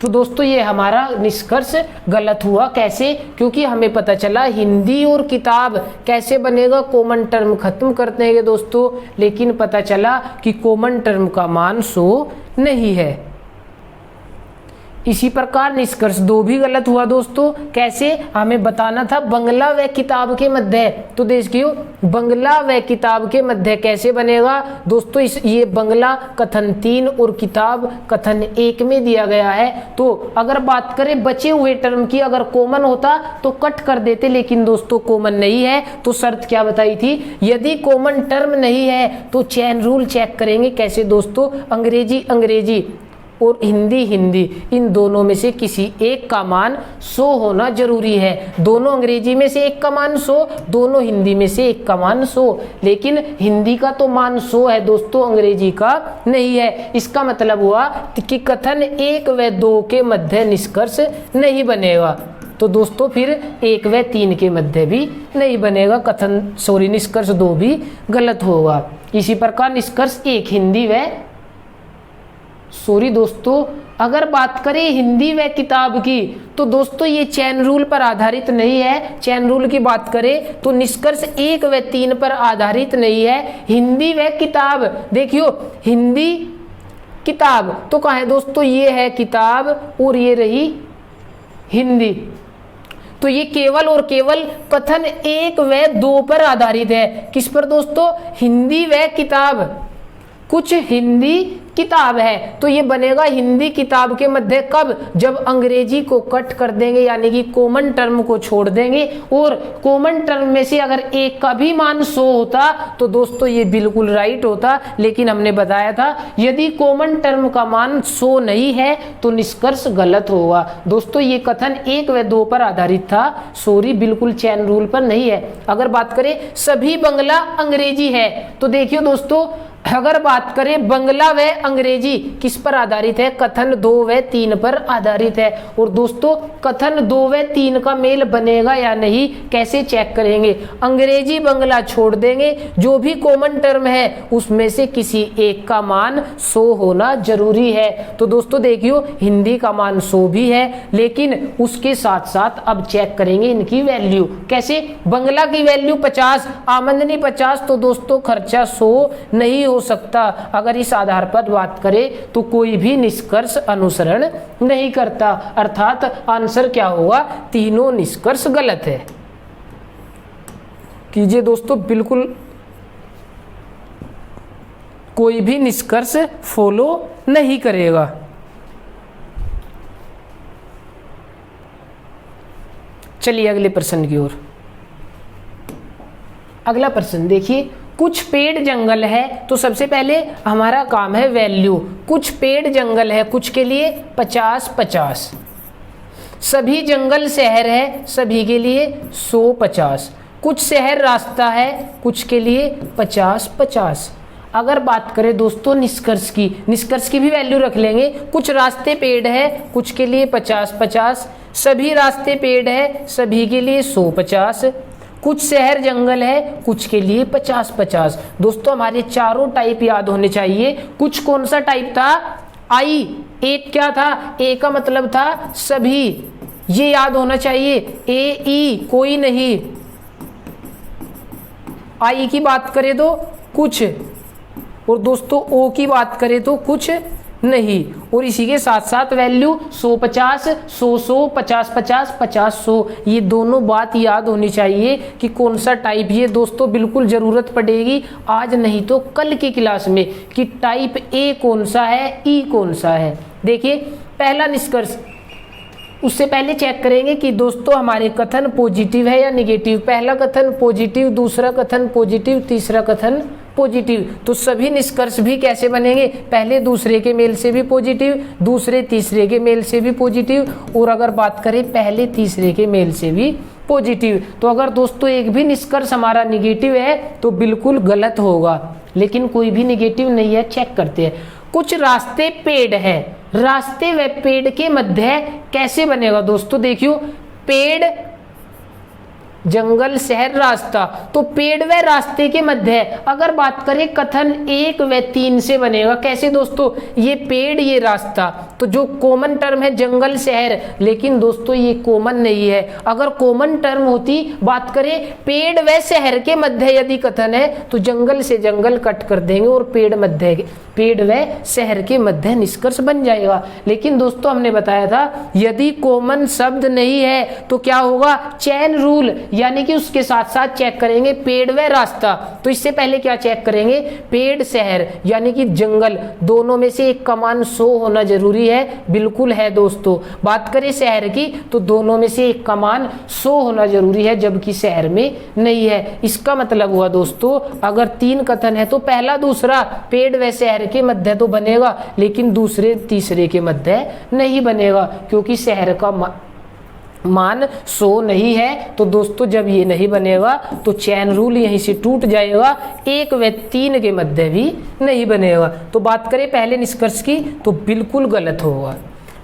तो दोस्तों ये हमारा निष्कर्ष गलत हुआ, कैसे, क्योंकि हमें पता चला हिंदी और किताब कैसे बनेगा, कॉमन टर्म खत्म कर देंगे दोस्तों, लेकिन पता चला कि कॉमन टर्म का मान 100 नहीं है। इसी प्रकार निष्कर्ष 2 भी गलत हुआ दोस्तों, कैसे, हमें बताना था बंगला व किताब के मध्य, तो देखियो बंगला व किताब के मध्य कैसे बनेगा दोस्तों, ये बंगला कथन 3 और किताब कथन 1 में दिया गया है। तो अगर बात करें बचे हुए टर्म की, अगर कॉमन होता तो कट कर देते, लेकिन दोस्तों कॉमन नहीं है, तो शर्त क्या बताई थी, यदि कॉमन टर्म नहीं है तो चेन रूल चेक करेंगे। कैसे दोस्तों, अंग्रेजी और हिंदी इन दोनों में से किसी एक का मान 100 होना जरूरी है। दोनों अंग्रेजी में से एक का मान 100, दोनों हिंदी में से एक का मान 100, लेकिन हिंदी का तो मान 100 है दोस्तों, अंग्रेजी का नहीं है। इसका मतलब हुआ कि कथन 1 व 2 के मध्य निष्कर्ष नहीं बनेगा, तो दोस्तों फिर 1 व 3 के मध्य भी नहीं बनेगा, निष्कर्ष 2 भी गलत होगा। इसी प्रकार निष्कर्ष 1 हिंदी व दोस्तों अगर बात करें हिंदी व किताब की, तो दोस्तों ये चैन रूल पर आधारित नहीं है। चैन रूल की बात करें तो निष्कर्ष 1 व 3 पर आधारित नहीं है। हिंदी व किताब, देखियो हिंदी किताब तो कहाँ है दोस्तों, ये है किताब और ये रही हिंदी, तो ये केवल और केवल कथन 1 व 2 पर आधारित है। किस पर दोस्तों, हिंदी व किताब, कुछ हिंदी किताब है, तो ये बनेगा हिंदी किताब के मध्य कब, जब अंग्रेजी को कट कर देंगे यानी कि कॉमन टर्म को छोड़ देंगे, और कॉमन टर्म में से अगर एक का भी मान 100 होता तो दोस्तों ये बिल्कुल राइट होता। लेकिन हमने बताया था यदि कॉमन टर्म का मान 100 नहीं है तो निष्कर्ष गलत होगा। दोस्तों ये कथन 1 व 2 पर आधारित था, सॉरी बिल्कुल चैन रूल पर नहीं है। अगर बात करें सभी बंगला अंग्रेजी है, तो देखियो दोस्तों अगर बात करें बंगला व अंग्रेजी किस पर आधारित है, कथन 2 व 3 पर आधारित है। और दोस्तों कथन 2 व 3 का मेल बनेगा या नहीं कैसे चेक करेंगे, अंग्रेजी बंगला छोड़ देंगे, जो भी कॉमन टर्म है उसमें से किसी एक का मान 100 होना जरूरी है। तो दोस्तों देखियो हिंदी का मान 100 भी है, लेकिन उसके साथ साथ अब चेक करेंगे इनकी वैल्यू। कैसे, बंगला की वैल्यू 50, आमदनी 50, तो दोस्तों खर्चा 100 नहीं हो सकता। अगर इस आधार पर बात करें तो कोई भी निष्कर्ष अनुसरण नहीं करता, अर्थात आंसर क्या होगा, तीनों निष्कर्ष गलत है। कीजिए दोस्तों, बिल्कुल कोई भी निष्कर्ष फॉलो नहीं करेगा। चलिए अगले प्रश्न की ओर। अगला प्रश्न देखिए, कुछ पेड़ जंगल है, तो सबसे पहले हमारा काम है वैल्यू। कुछ पेड़ जंगल है, कुछ के लिए 50-50, सभी जंगल शहर है, सभी के लिए 100-50, कुछ शहर रास्ता है, कुछ के लिए 50-50। अगर बात करें दोस्तों निष्कर्ष की भी वैल्यू रख लेंगे। कुछ रास्ते पेड़ है, कुछ के लिए 50-50, सभी रास्ते पेड़ है, सभी के लिए 100-50, कुछ शहर जंगल है, कुछ के लिए 50-50। दोस्तों हमारे चारों टाइप याद होने चाहिए। कुछ कौन सा टाइप था? आई। एक क्या था? ए का मतलब था सभी, ये याद होना चाहिए। ए ई कोई नहीं, आई की बात करें तो कुछ, और दोस्तों ओ की बात करें तो कुछ नहीं। और इसी के साथ साथ वैल्यू 100-50, 100-100, 50-50, 50-100, ये दोनों बात याद होनी चाहिए कि कौन सा टाइप। ये दोस्तों बिल्कुल जरूरत पड़ेगी आज नहीं तो कल की क्लास में कि टाइप ए कौन सा है, ई कौन सा है। देखिए पहला निष्कर्ष, उससे पहले चेक करेंगे कि दोस्तों हमारे कथन पॉजिटिव है या निगेटिव। पहला कथन पॉजिटिव, दूसरा कथन पॉजिटिव, तीसरा कथन पॉजिटिव। तो सभी निष्कर्ष भी कैसे बनेंगे? पहले दूसरे के मेल से भी पॉजिटिव, दूसरे तीसरे के मेल से भी पॉजिटिव, और अगर बात करें पहले तीसरे के मेल से भी पॉजिटिव। तो अगर दोस्तों एक भी निष्कर्ष हमारा निगेटिव है तो बिल्कुल गलत होगा, लेकिन कोई भी निगेटिव नहीं है। चेक करते हैं। कुछ रास्ते पेड़ है, रास्ते व पेड़ के मध्य कैसे बनेगा? दोस्तों देखियो, पेड़ जंगल शहर रास्ता, तो पेड़ व रास्ते के मध्य। अगर बात करें कथन 1 व 3 से बनेगा कैसे? दोस्तों ये पेड़ ये रास्ता, तो जो कॉमन टर्म है जंगल शहर, लेकिन दोस्तों ये कॉमन नहीं है। अगर कॉमन टर्म होती, बात करें पेड़ व शहर के मध्य यदि कथन है तो जंगल से जंगल कट कर देंगे और पेड़ व शहर के मध्य निष्कर्ष बन जाएगा। लेकिन दोस्तों हमने बताया था यदि कॉमन शब्द नहीं है तो क्या होगा? चेन रूल, यानी कि उसके साथ साथ चेक करेंगे पेड़ व रास्ता। तो इससे पहले क्या चेक करेंगे? पेड़ शहर यानी कि जंगल, दोनों में से एक का मान 100 होना जरूरी है। बिल्कुल है दोस्तों। बात करें शहर की तो दोनों में से एक का मान 100 होना जरूरी है, जबकि शहर में नहीं है। इसका मतलब हुआ दोस्तों अगर 3 कथन है तो पहला दूसरा पेड़ व शहर के मध्य तो बनेगा, लेकिन दूसरे तीसरे के मध्य नहीं बनेगा, क्योंकि शहर का मान 100 नहीं है। तो दोस्तों जब ये नहीं बनेगा तो चैन रूल यहीं से टूट जाएगा, 1 व 3 के मध्य भी नहीं बनेगा। तो बात करें पहले निष्कर्ष की तो बिल्कुल गलत होगा।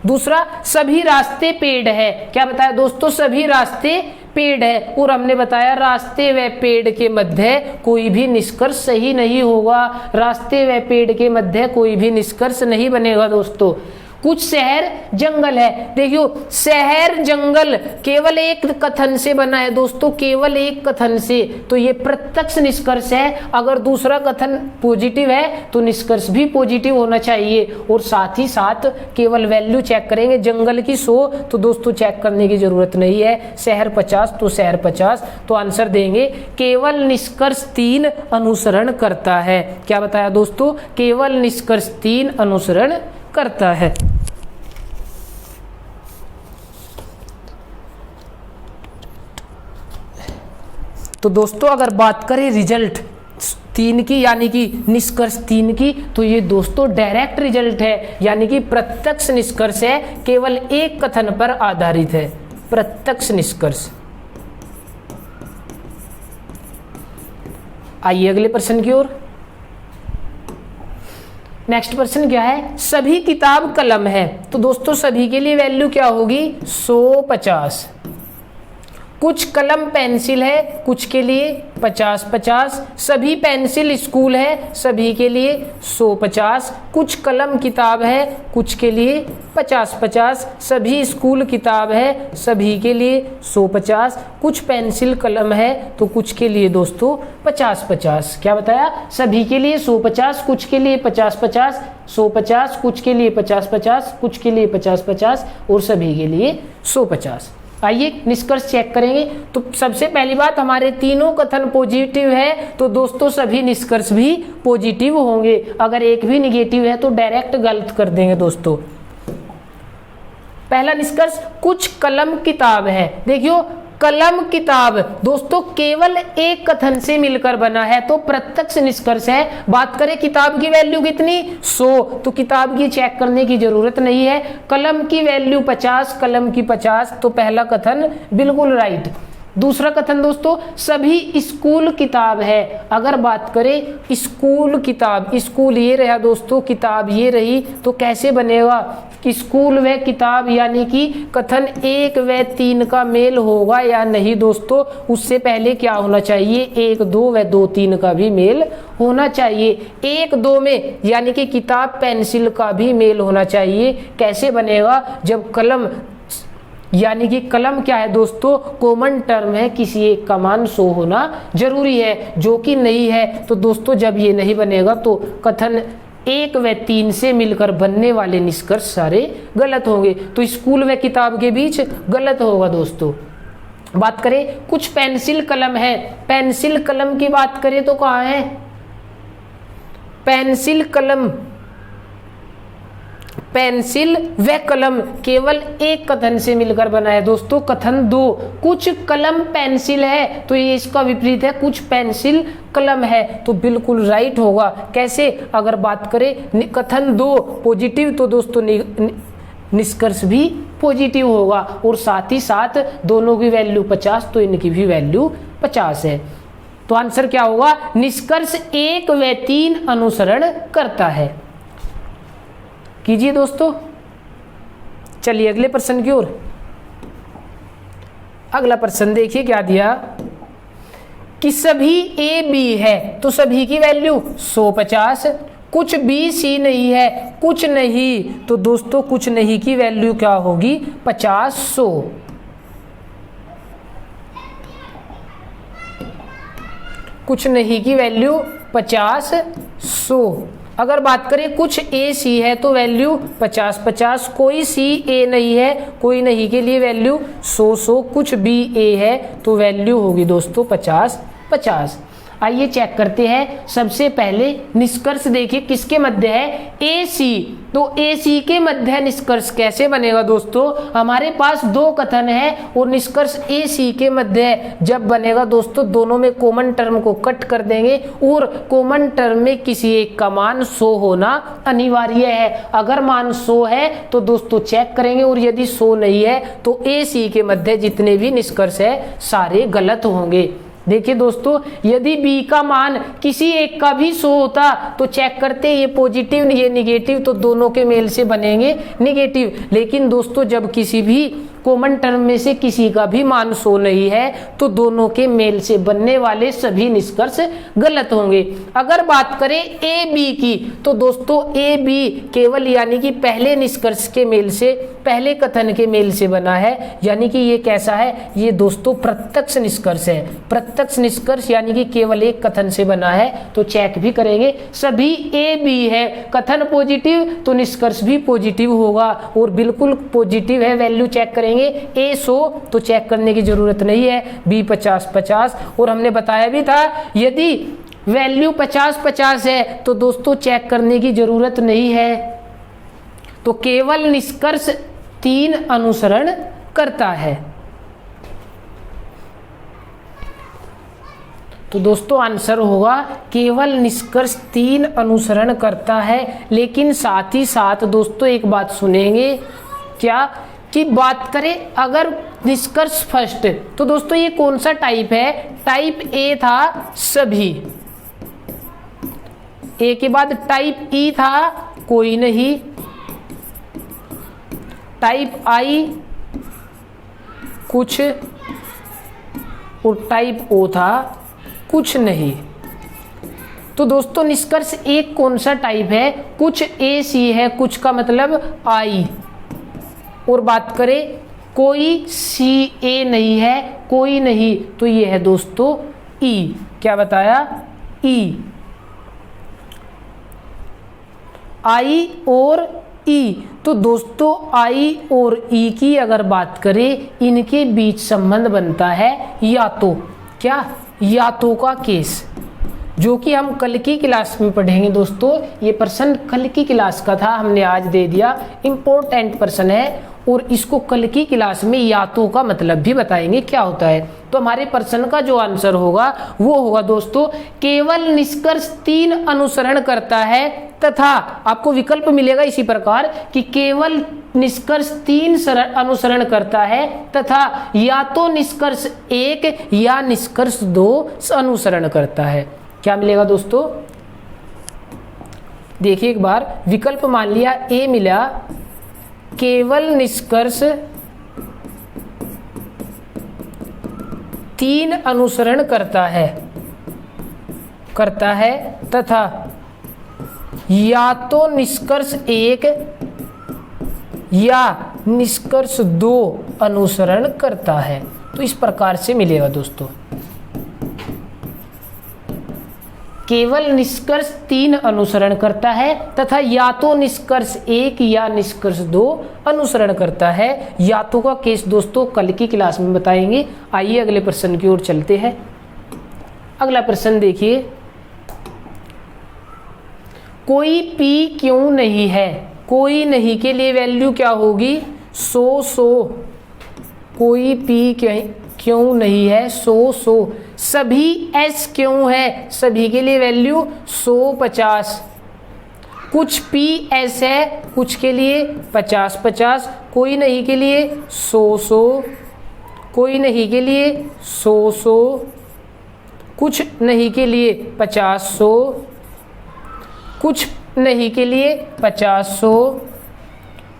दूसरा, सभी रास्ते पेड़ है। क्या बताया दोस्तों? सभी रास्ते पेड़ है, और हमने बताया रास्ते व पेड़ के मध्य कोई भी निष्कर्ष सही नहीं होगा। रास्ते व पेड़ के मध्य कोई भी निष्कर्ष नहीं बनेगा दोस्तों। कुछ शहर जंगल है, देखियो शहर जंगल केवल एक कथन से बना है दोस्तों, केवल एक कथन से, तो ये प्रत्यक्ष निष्कर्ष है। अगर दूसरा कथन पॉजिटिव है तो निष्कर्ष भी पॉजिटिव होना चाहिए। और साथ ही साथ केवल वैल्यू चेक करेंगे। जंगल की 100 तो दोस्तों चेक करने की जरूरत नहीं है, शहर 50 तो शहर 50। तो आंसर देंगे केवल निष्कर्ष 3 अनुसरण करता है। क्या बताया दोस्तों? केवल निष्कर्ष 3 अनुसरण करता है। तो दोस्तों अगर बात करें रिजल्ट 3 की, यानी कि निष्कर्ष 3 की, तो ये दोस्तों डायरेक्ट रिजल्ट है, यानी कि प्रत्यक्ष निष्कर्ष है, केवल एक कथन पर आधारित है। प्रत्यक्ष निष्कर्ष। आइए अगले प्रश्न की ओर। नेक्स्ट प्रश्न क्या है? सभी किताब कलम है। तो दोस्तों सभी के लिए वैल्यू क्या होगी? 100-50। कुछ कलम पेंसिल है, कुछ के लिए 50-50। सभी पेंसिल स्कूल है, सभी के लिए 100-50। कुछ कलम किताब है, कुछ के लिए 50-50। सभी स्कूल किताब है, सभी के लिए 100-50। कुछ पेंसिल कलम है तो कुछ के लिए दोस्तों 50-50। क्या बताया? सभी के लिए 100-50, कुछ के लिए 50-50, 100-50, कुछ के लिए 50-50, कुछ के लिए 50-50 और सभी के लिए 100-50। आइए निष्कर्ष चेक करेंगे। तो सबसे पहली बात, हमारे तीनों कथन पॉजिटिव है तो दोस्तों सभी निष्कर्ष भी पॉजिटिव होंगे। अगर एक भी निगेटिव है तो डायरेक्ट गलत कर देंगे दोस्तों। पहला निष्कर्ष, कुछ कलम किताब है। देखियो कलम किताब दोस्तों केवल एक कथन से मिलकर बना है तो प्रत्यक्ष निष्कर्ष है। बात करें किताब की वैल्यू कितनी? 100, तो किताब की चेक करने की जरूरत नहीं है। कलम की वैल्यू 50, कलम की 50, तो पहला कथन बिल्कुल राइट। दूसरा कथन दोस्तों, सभी स्कूल किताब है। अगर बात करें स्कूल किताब, स्कूल ये रहा दोस्तों, किताब ये रही, तो कैसे बनेगा? स्कूल व किताब, यानी कि कथन 1 व 3 का मेल होगा या नहीं दोस्तों? उससे पहले क्या होना चाहिए? 1, 2 व 2, 3 का भी मेल होना चाहिए। 1, 2 में यानी कि किताब पेंसिल का भी मेल होना चाहिए। कैसे बनेगा? जब कलम, यानी कि कलम क्या है दोस्तों? कॉमन टर्म है, किसी एक का मान 100 होना जरूरी है, जो कि नहीं है। तो दोस्तों जब ये नहीं बनेगा तो कथन 1 व 3 से मिलकर बनने वाले निष्कर्ष सारे गलत होंगे। तो स्कूल व किताब के बीच गलत होगा दोस्तों। बात करें कुछ पेंसिल कलम है, पेंसिल कलम की बात करें तो कहाँ है? पेंसिल कलम, पेंसिल व कलम केवल एक कथन से मिलकर बना है दोस्तों। कथन 2, कुछ कलम पेंसिल है, तो ये इसका विपरीत है, कुछ पेंसिल कलम है, तो बिल्कुल राइट होगा। कैसे? अगर बात करें कथन 2 पॉजिटिव, तो दोस्तों निष्कर्ष भी पॉजिटिव होगा, और साथ ही साथ दोनों की वैल्यू 50, तो इनकी भी वैल्यू 50 है। तो आंसर क्या होगा? निष्कर्ष 1 व 3 अनुसरण करता है। कीजिए दोस्तों। चलिए अगले प्रश्न की ओर। अगला प्रश्न देखिए क्या दिया कि सभी ए बी है, तो सभी की वैल्यू 100, 50। कुछ बी सी नहीं है, कुछ नहीं, तो दोस्तों कुछ नहीं की वैल्यू क्या होगी? 50, 100। कुछ नहीं की वैल्यू 50, 100। अगर बात करें कुछ ए सी है तो वैल्यू 50, 50। कोई सी ए नहीं है, कोई नहीं के लिए वैल्यू 100, 100। कुछ बी ए है तो वैल्यू होगी दोस्तों 50, 50। आइए चेक करते हैं। सबसे पहले निष्कर्ष देखिए किसके मध्य है? ए सी। तो ए सी के मध्य निष्कर्ष कैसे बनेगा दोस्तों? हमारे पास 2 कथन है और निष्कर्ष ए सी के मध्य है। जब बनेगा दोस्तों दोनों में कॉमन टर्म को कट कर देंगे और कॉमन टर्म में किसी एक का मान 100 होना अनिवार्य है। अगर मान 100 है तो दोस्तों चेक करेंगे, और यदि 100 नहीं है तो ए सी के मध्य जितने भी निष्कर्ष है सारे गलत होंगे। देखिए दोस्तों, यदि बी का मान किसी एक का भी 100 होता तो चेक करते ये पॉजिटिव ये निगेटिव, तो दोनों के मेल से बनेंगे निगेटिव। लेकिन दोस्तों जब किसी भी कॉमन टर्म में से किसी का भी मान 100 नहीं है तो दोनों के मेल से बनने वाले सभी निष्कर्ष गलत होंगे। अगर बात करें ए बी की, तो दोस्तों ए बी केवल यानी कि पहले निष्कर्ष के मेल से, पहले कथन के मेल से बना है। यानी कि ये कैसा है? ये दोस्तों प्रत्यक्ष निष्कर्ष है। प्रत्यक्ष निष्कर्ष यानी कि केवल एक कथन से बना है, तो चेक भी करेंगे सभी ए बी है। कथन पॉजिटिव तो निष्कर्ष भी पॉजिटिव होगा, और बिल्कुल पॉजिटिव है, वैल्यू चेक करेंगे। ए 100 तो चेक करने की जरूरत नहीं है, बी 50, 50। और हमने बताया भी था यदि वैल्यू 50, 50 है तो दोस्तों चेक करने की जरूरत नहीं है, तो केवल निष्कर्ष 3 अनुसरण करता है। तो दोस्तों आंसर होगा केवल निष्कर्ष 3 अनुसरण करता है। लेकिन साथ ही साथ दोस्तों एक बात सुनेंगे, क्या कि बात करें अगर निष्कर्ष फर्स्ट, तो दोस्तों ये कौन सा टाइप है? टाइप ए था सभी, ए के बाद टाइप ई था कोई नहीं, टाइप आई कुछ, और टाइप ओ था कुछ नहीं। तो दोस्तों निष्कर्ष एक कौन सा टाइप है? कुछ ए सी है, कुछ का मतलब आई। और बात करें कोई सी ए नहीं है, कोई नहीं, तो ये है दोस्तों ई। क्या बताया? ई। आई और ई। तो दोस्तों आई और ई की अगर बात करें, इनके बीच संबंध बनता है या तो, क्या? या तो का केस, जो कि हम कल की क्लास में पढ़ेंगे दोस्तों। ये प्रश्न कल की क्लास का था, हमने आज दे दिया। इम्पोर्टेंट प्रश्न है, और इसको कल की क्लास में या तो का मतलब भी बताएंगे क्या होता है। तो हमारे प्रश्न का जो आंसर होगा वो होगा दोस्तों केवल निष्कर्ष 3 अनुसरण करता है तथा आपको विकल्प मिलेगा इसी प्रकार कि केवल निष्कर्ष 3 अनुसरण करता है तथा या तो निष्कर्ष 1 या निष्कर्ष 2 अनुसरण करता है। क्या मिलेगा दोस्तों? देखिए एक बार विकल्प मान लिया ए मिला केवल निष्कर्ष 3 अनुसरण करता है तथा या तो निष्कर्ष 1 या निष्कर्ष 2 अनुसरण करता है। तो इस प्रकार से मिलेगा दोस्तों केवल निष्कर्ष 3 अनुसरण करता है तथा या तो निष्कर्ष 1 या निष्कर्ष 2 अनुसरण करता है। या तो का केस दोस्तों कल की क्लास में बताएंगे। आइए अगले प्रश्न की ओर चलते हैं। अगला प्रश्न देखिए, कोई P क्यों नहीं है? कोई नहीं के लिए वैल्यू क्या होगी? 100। कोई P क्यों नहीं है? 100। सभी S क्यों है? सभी के लिए वैल्यू 150। कुछ PS है, कुछ के लिए 50-50। कोई नहीं के लिए 100। कोई नहीं के लिए 100। कुछ नहीं के लिए 50। कुछ नहीं के लिए 50।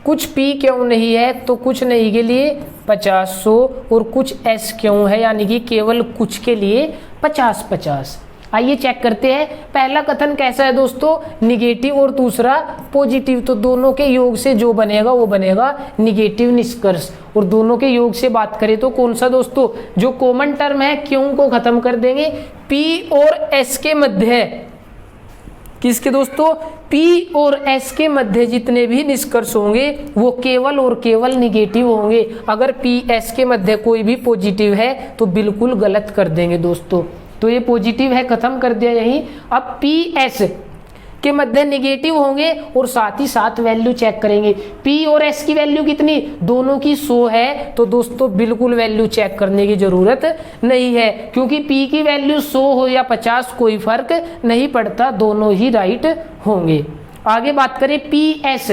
कुछ P क्यों नहीं है? तो कुछ नहीं के लिए 50। और कुछ S क्यों है? यानी कि केवल कुछ के लिए 50-50। आइए चेक करते हैं। पहला कथन कैसा है दोस्तों? निगेटिव और दूसरा पॉजिटिव। तो दोनों के योग से जो बनेगा वो बनेगा निगेटिव निष्कर्ष। और दोनों के योग से बात करें तो कौन सा दोस्तों? जो कॉमन टर्म है क्यों को खत्म कर देंगे। P और S के मध्य है। किसके दोस्तों? P और S के मध्य जितने भी निष्कर्ष होंगे वो केवल और केवल निगेटिव होंगे। अगर P S के मध्य कोई भी पॉजिटिव है तो बिल्कुल गलत कर देंगे दोस्तों। तो ये पॉजिटिव है, खत्म कर दिया यहीं। अब P S के मध्य निगेटिव होंगे और साथ ही साथ वैल्यू चेक करेंगे। P और S की वैल्यू कितनी? दोनों की 100 है। तो दोस्तों बिल्कुल वैल्यू चेक करने की जरूरत नहीं है, क्योंकि P की वैल्यू 100 हो या 50 कोई फर्क नहीं पड़ता, दोनों ही राइट होंगे। आगे बात करें PS,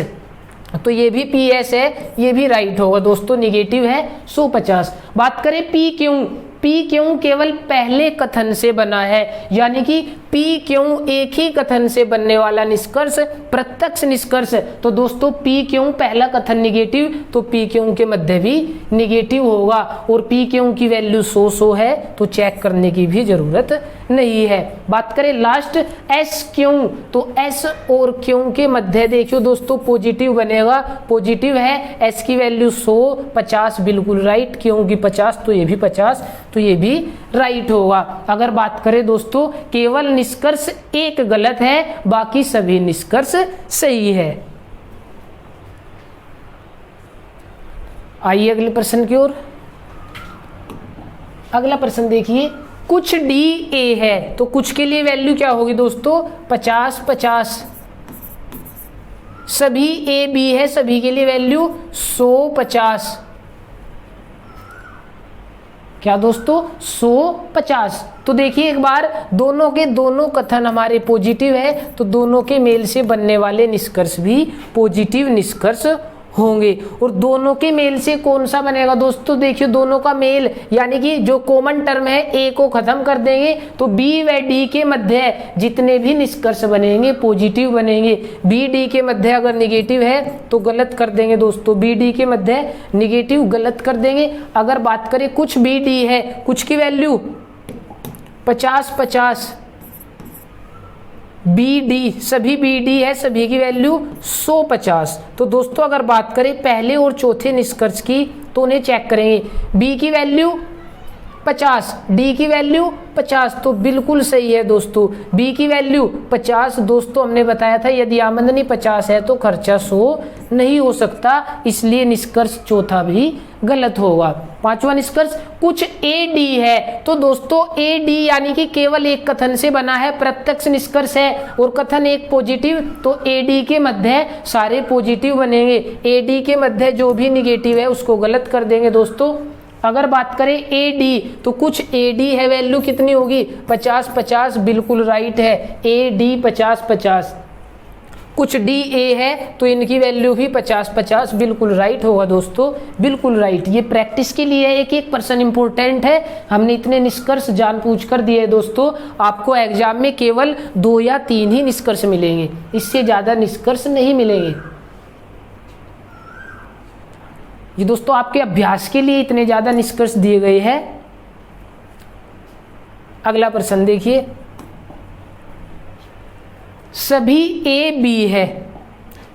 तो ये भी PS है, ये भी राइट होगा दोस्तों, निगेटिव है 150। बात करें P क्यों, P क्यों केवल पहले कथन से बना है, यानी कि P क्यों एक ही कथन से बनने वाला निष्कर्ष प्रत्यक्ष निष्कर्ष। तो दोस्तों P क्यों पहला कथन निगेटिव, तो P क्यों के मध्य भी निगेटिव होगा। और P क्यों की वैल्यू 100 है, तो चेक करने की भी जरूरत नहीं है। बात करें लास्ट S क्यों, तो S और क्यों के मध्य देखियो दोस्तों पॉजिटिव बनेगा, पॉजिटिव है। S की वैल्यू 100, 50 बिल्कुल राइट, क्यों की 50 तो ये भी 50, तो ये भी राइट होगा। अगर बात करें दोस्तों केवल निष्कर्ष एक गलत है, बाकी सभी निष्कर्ष सही है। आइए अगले प्रश्न की ओर। अगला प्रश्न देखिए, कुछ DA है तो कुछ के लिए वैल्यू क्या होगी दोस्तों? 50-50। सभी AB है, सभी के लिए वैल्यू 100-50। क्या दोस्तों? 100-50। तो देखिए एक बार दोनों के दोनों कथन हमारे पॉजिटिव है, तो दोनों के मेल से बनने वाले निष्कर्ष भी पॉजिटिव निष्कर्ष होंगे। और दोनों के मेल से कौन सा बनेगा दोस्तों? देखिए दोनों का मेल, यानी कि जो कॉमन टर्म है A को खत्म कर देंगे, तो B व D के मध्य जितने भी निष्कर्ष बनेंगे पॉजिटिव बनेंगे। B D के मध्य अगर निगेटिव है तो गलत कर देंगे दोस्तों, B D के मध्य निगेटिव गलत कर देंगे। अगर बात करें कुछ B D है, कुछ की वैल्यू 50-50, BD सभी BD है, सभी की वैल्यू 150। तो दोस्तों अगर बात करें पहले और चौथे निष्कर्ष की तो उन्हें चेक करेंगे। B की वैल्यू 50, D की वैल्यू 50, तो बिल्कुल सही है दोस्तों। B की वैल्यू 50, दोस्तों हमने बताया था यदि आमदनी 50 है तो खर्चा 100 नहीं हो सकता, इसलिए निष्कर्ष चौथा भी गलत होगा। पांचवा निष्कर्ष, कुछ AD है तो दोस्तों AD यानी कि केवल एक कथन से बना है, प्रत्यक्ष निष्कर्ष है और कथन एक पॉजिटिव, तो AD के मध्य सारे पॉजिटिव बनेंगे। AD के मध्य जो भी निगेटिव है उसको गलत कर देंगे दोस्तों। अगर बात करें ए डी, तो कुछ ए डी है, वैल्यू कितनी होगी 50-50, बिल्कुल राइट है, ए डी 50-50। कुछ डी ए है तो इनकी वैल्यू भी 50-50, बिल्कुल राइट होगा दोस्तों, बिल्कुल राइट। ये प्रैक्टिस के लिए एक पर्सन इंपॉर्टेंट है, हमने इतने निष्कर्ष जानबूझकर दिए दोस्तों। आपको एग्जाम में केवल 2 या 3 ही निष्कर्ष मिलेंगे, इससे ज्यादा निष्कर्ष नहीं मिलेंगे। ये दोस्तों आपके अभ्यास के लिए इतने ज्यादा निष्कर्ष दिए गए हैं। अगला प्रश्न देखिए, सभी ए बी है,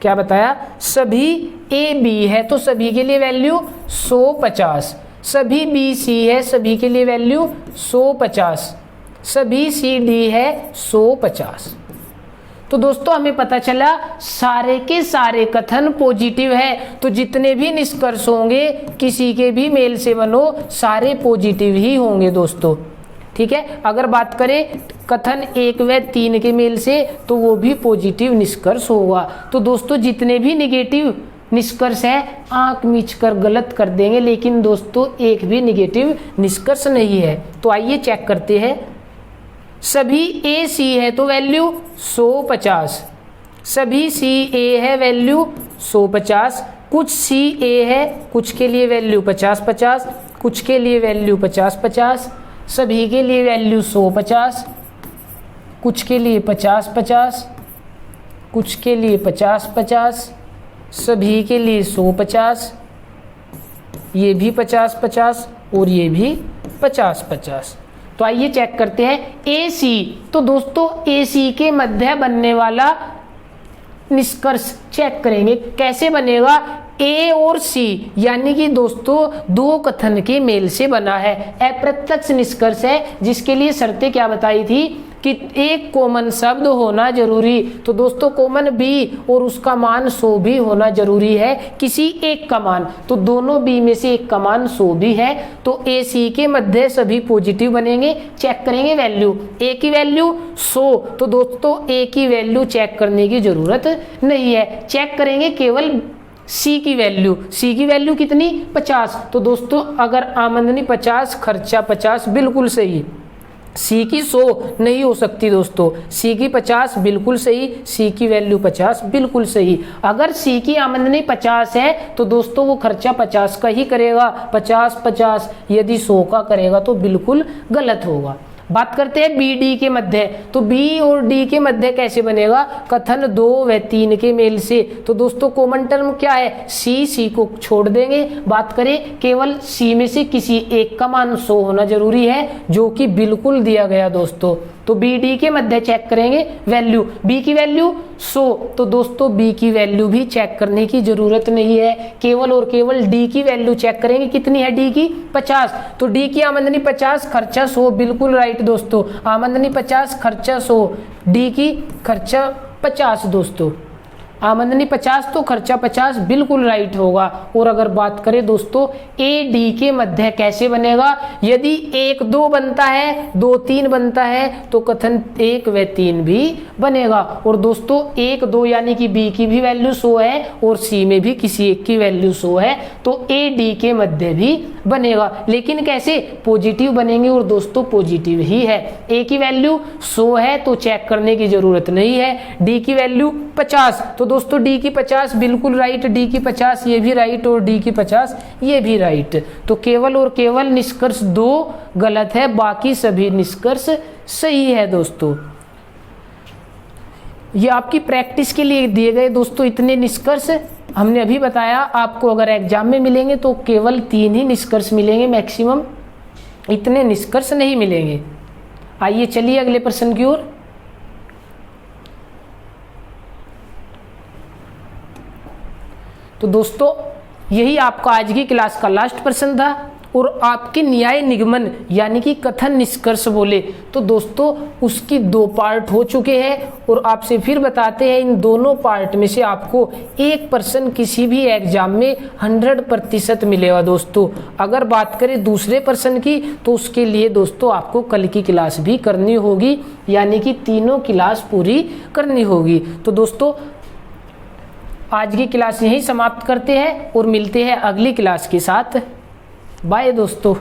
क्या बताया, सभी ए बी है तो सभी के लिए वैल्यू 150, सभी बी सी है, सभी के लिए वैल्यू 150, सभी सी डी है 150। तो दोस्तों हमें पता चला सारे के सारे कथन पॉजिटिव है, तो जितने भी निष्कर्ष होंगे किसी के भी मेल से बनो सारे पॉजिटिव ही होंगे दोस्तों, ठीक है। अगर बात करें कथन 1 व 3 के मेल से तो वो भी पॉजिटिव निष्कर्ष होगा। तो दोस्तों जितने भी नेगेटिव निष्कर्ष है आंख मीच कर गलत कर देंगे, लेकिन दोस्तों एक भी नेगेटिव निष्कर्ष नहीं है। तो आइए चेक करते हैं। सभी ए सी है तो वैल्यू 150, सभी सी ए है वैल्यू 150, कुछ सी ए है, कुछ के लिए वैल्यू 50-50, कुछ के लिए वैल्यू 50-50, सभी के लिए वैल्यू 150, कुछ के लिए 50-50, कुछ के लिए 50-50, सभी के लिए 150, ये भी 50-50 और ये भी 50-50। तो आइए चेक करते हैं ए सी। तो दोस्तों ए सी के मध्य बनने वाला निष्कर्ष चेक करेंगे, कैसे बनेगा, ए और सी यानी कि दोस्तों 2 कथन के मेल से बना है, अप्रत्यक्ष निष्कर्ष है, जिसके लिए शर्तें क्या बताई थी कि एक कॉमन शब्द होना जरूरी। तो दोस्तों कॉमन बी और उसका मान 100 भी होना जरूरी है, किसी एक का मान, तो दोनों बी में से एक का मान 100 भी है। तो ए सी के मध्य सभी पॉजिटिव बनेंगे। चेक करेंगे वैल्यू, ए की वैल्यू 100, तो दोस्तों ए की वैल्यू चेक करने की जरूरत नहीं है। चेक करेंगे केवल सी की वैल्यू, सी की वैल्यू कितनी 50, तो दोस्तों अगर आमदनी 50 खर्चा 50 बिल्कुल सही, सी की 100 नहीं हो सकती दोस्तों, सी की 50 बिल्कुल सही, सी की वैल्यू 50 बिल्कुल सही। अगर सी की आमदनी 50 है तो दोस्तों वो खर्चा 50 का ही करेगा, 50-50, यदि 100 का करेगा तो बिल्कुल गलत होगा। बात करते हैं बी डी के मध्य, तो बी और डी के मध्य कैसे बनेगा, कथन 2 व 3 के मेल से। तो दोस्तों कॉमन टर्म क्या है, सी, सी को छोड़ देंगे। बात करें केवल सी में से किसी एक का मान 100 होना जरूरी है, जो कि बिल्कुल दिया गया दोस्तों। तो बी डी के मध्य चेक करेंगे वैल्यू, बी की वैल्यू 100, तो दोस्तों बी की वैल्यू भी चेक करने की जरूरत नहीं है, केवल और केवल डी की वैल्यू चेक करेंगे, कितनी है डी की 50, तो डी की आमदनी 50 खर्चा 100 बिल्कुल राइट दोस्तों, आमदनी 50 खर्चा 100, डी की खर्चा 50 दोस्तों, आमदनी 50 तो खर्चा 50 बिल्कुल राइट होगा। और अगर बात करें दोस्तों ए डी के मध्य कैसे बनेगा, यदि 1-2 बनता है, 2-3 बनता है तो कथन 1 व 3 भी बनेगा। और दोस्तों 1-2 यानी कि बी की भी वैल्यू 100 है और सी में भी किसी एक की वैल्यू 100 है, तो ए डी के मध्य भी बनेगा, लेकिन कैसे, पॉजिटिव बनेंगे। और दोस्तों पॉजिटिव ही है, ए की वैल्यू 100 है तो चेक करने की जरूरत नहीं है, डी की वैल्यू 50, तो दोस्तों डी की 50 बिल्कुल राइट, डी की 50 ये भी राइट और डी की 50 ये भी राइट। तो केवल और केवल निष्कर्ष 2 गलत है, बाकी सभी निष्कर्ष सही है दोस्तों। ये आपकी प्रैक्टिस के लिए दिए गए दोस्तों इतने निष्कर्ष हमने अभी बताया। आपको अगर एग्जाम में मिलेंगे तो केवल 3 ही निष्कर्ष मिलेंगे, मैक्सिमम इतने निष्कर्ष नहीं मिलेंगे। आइए चलिए अगले प्रश्न की ओर। तो दोस्तों यही आपका आज की क्लास का लास्ट प्रश्न था। और आपके न्याय निगमन यानी कि कथन निष्कर्ष बोले तो दोस्तों उसकी 2 पार्ट हो चुके हैं, और आपसे फिर बताते हैं इन दोनों पार्ट में से आपको 1% किसी भी एग्जाम में 100% मिलेगा दोस्तों। अगर बात करें दूसरे प्रश्न की तो उसके लिए दोस्तों आपको कल की क्लास भी करनी होगी, यानी कि तीनों क्लास पूरी करनी होगी। तो दोस्तों आज की क्लास यहीं समाप्त करते हैं और मिलते हैं अगली क्लास के साथ। बाय दोस्तों।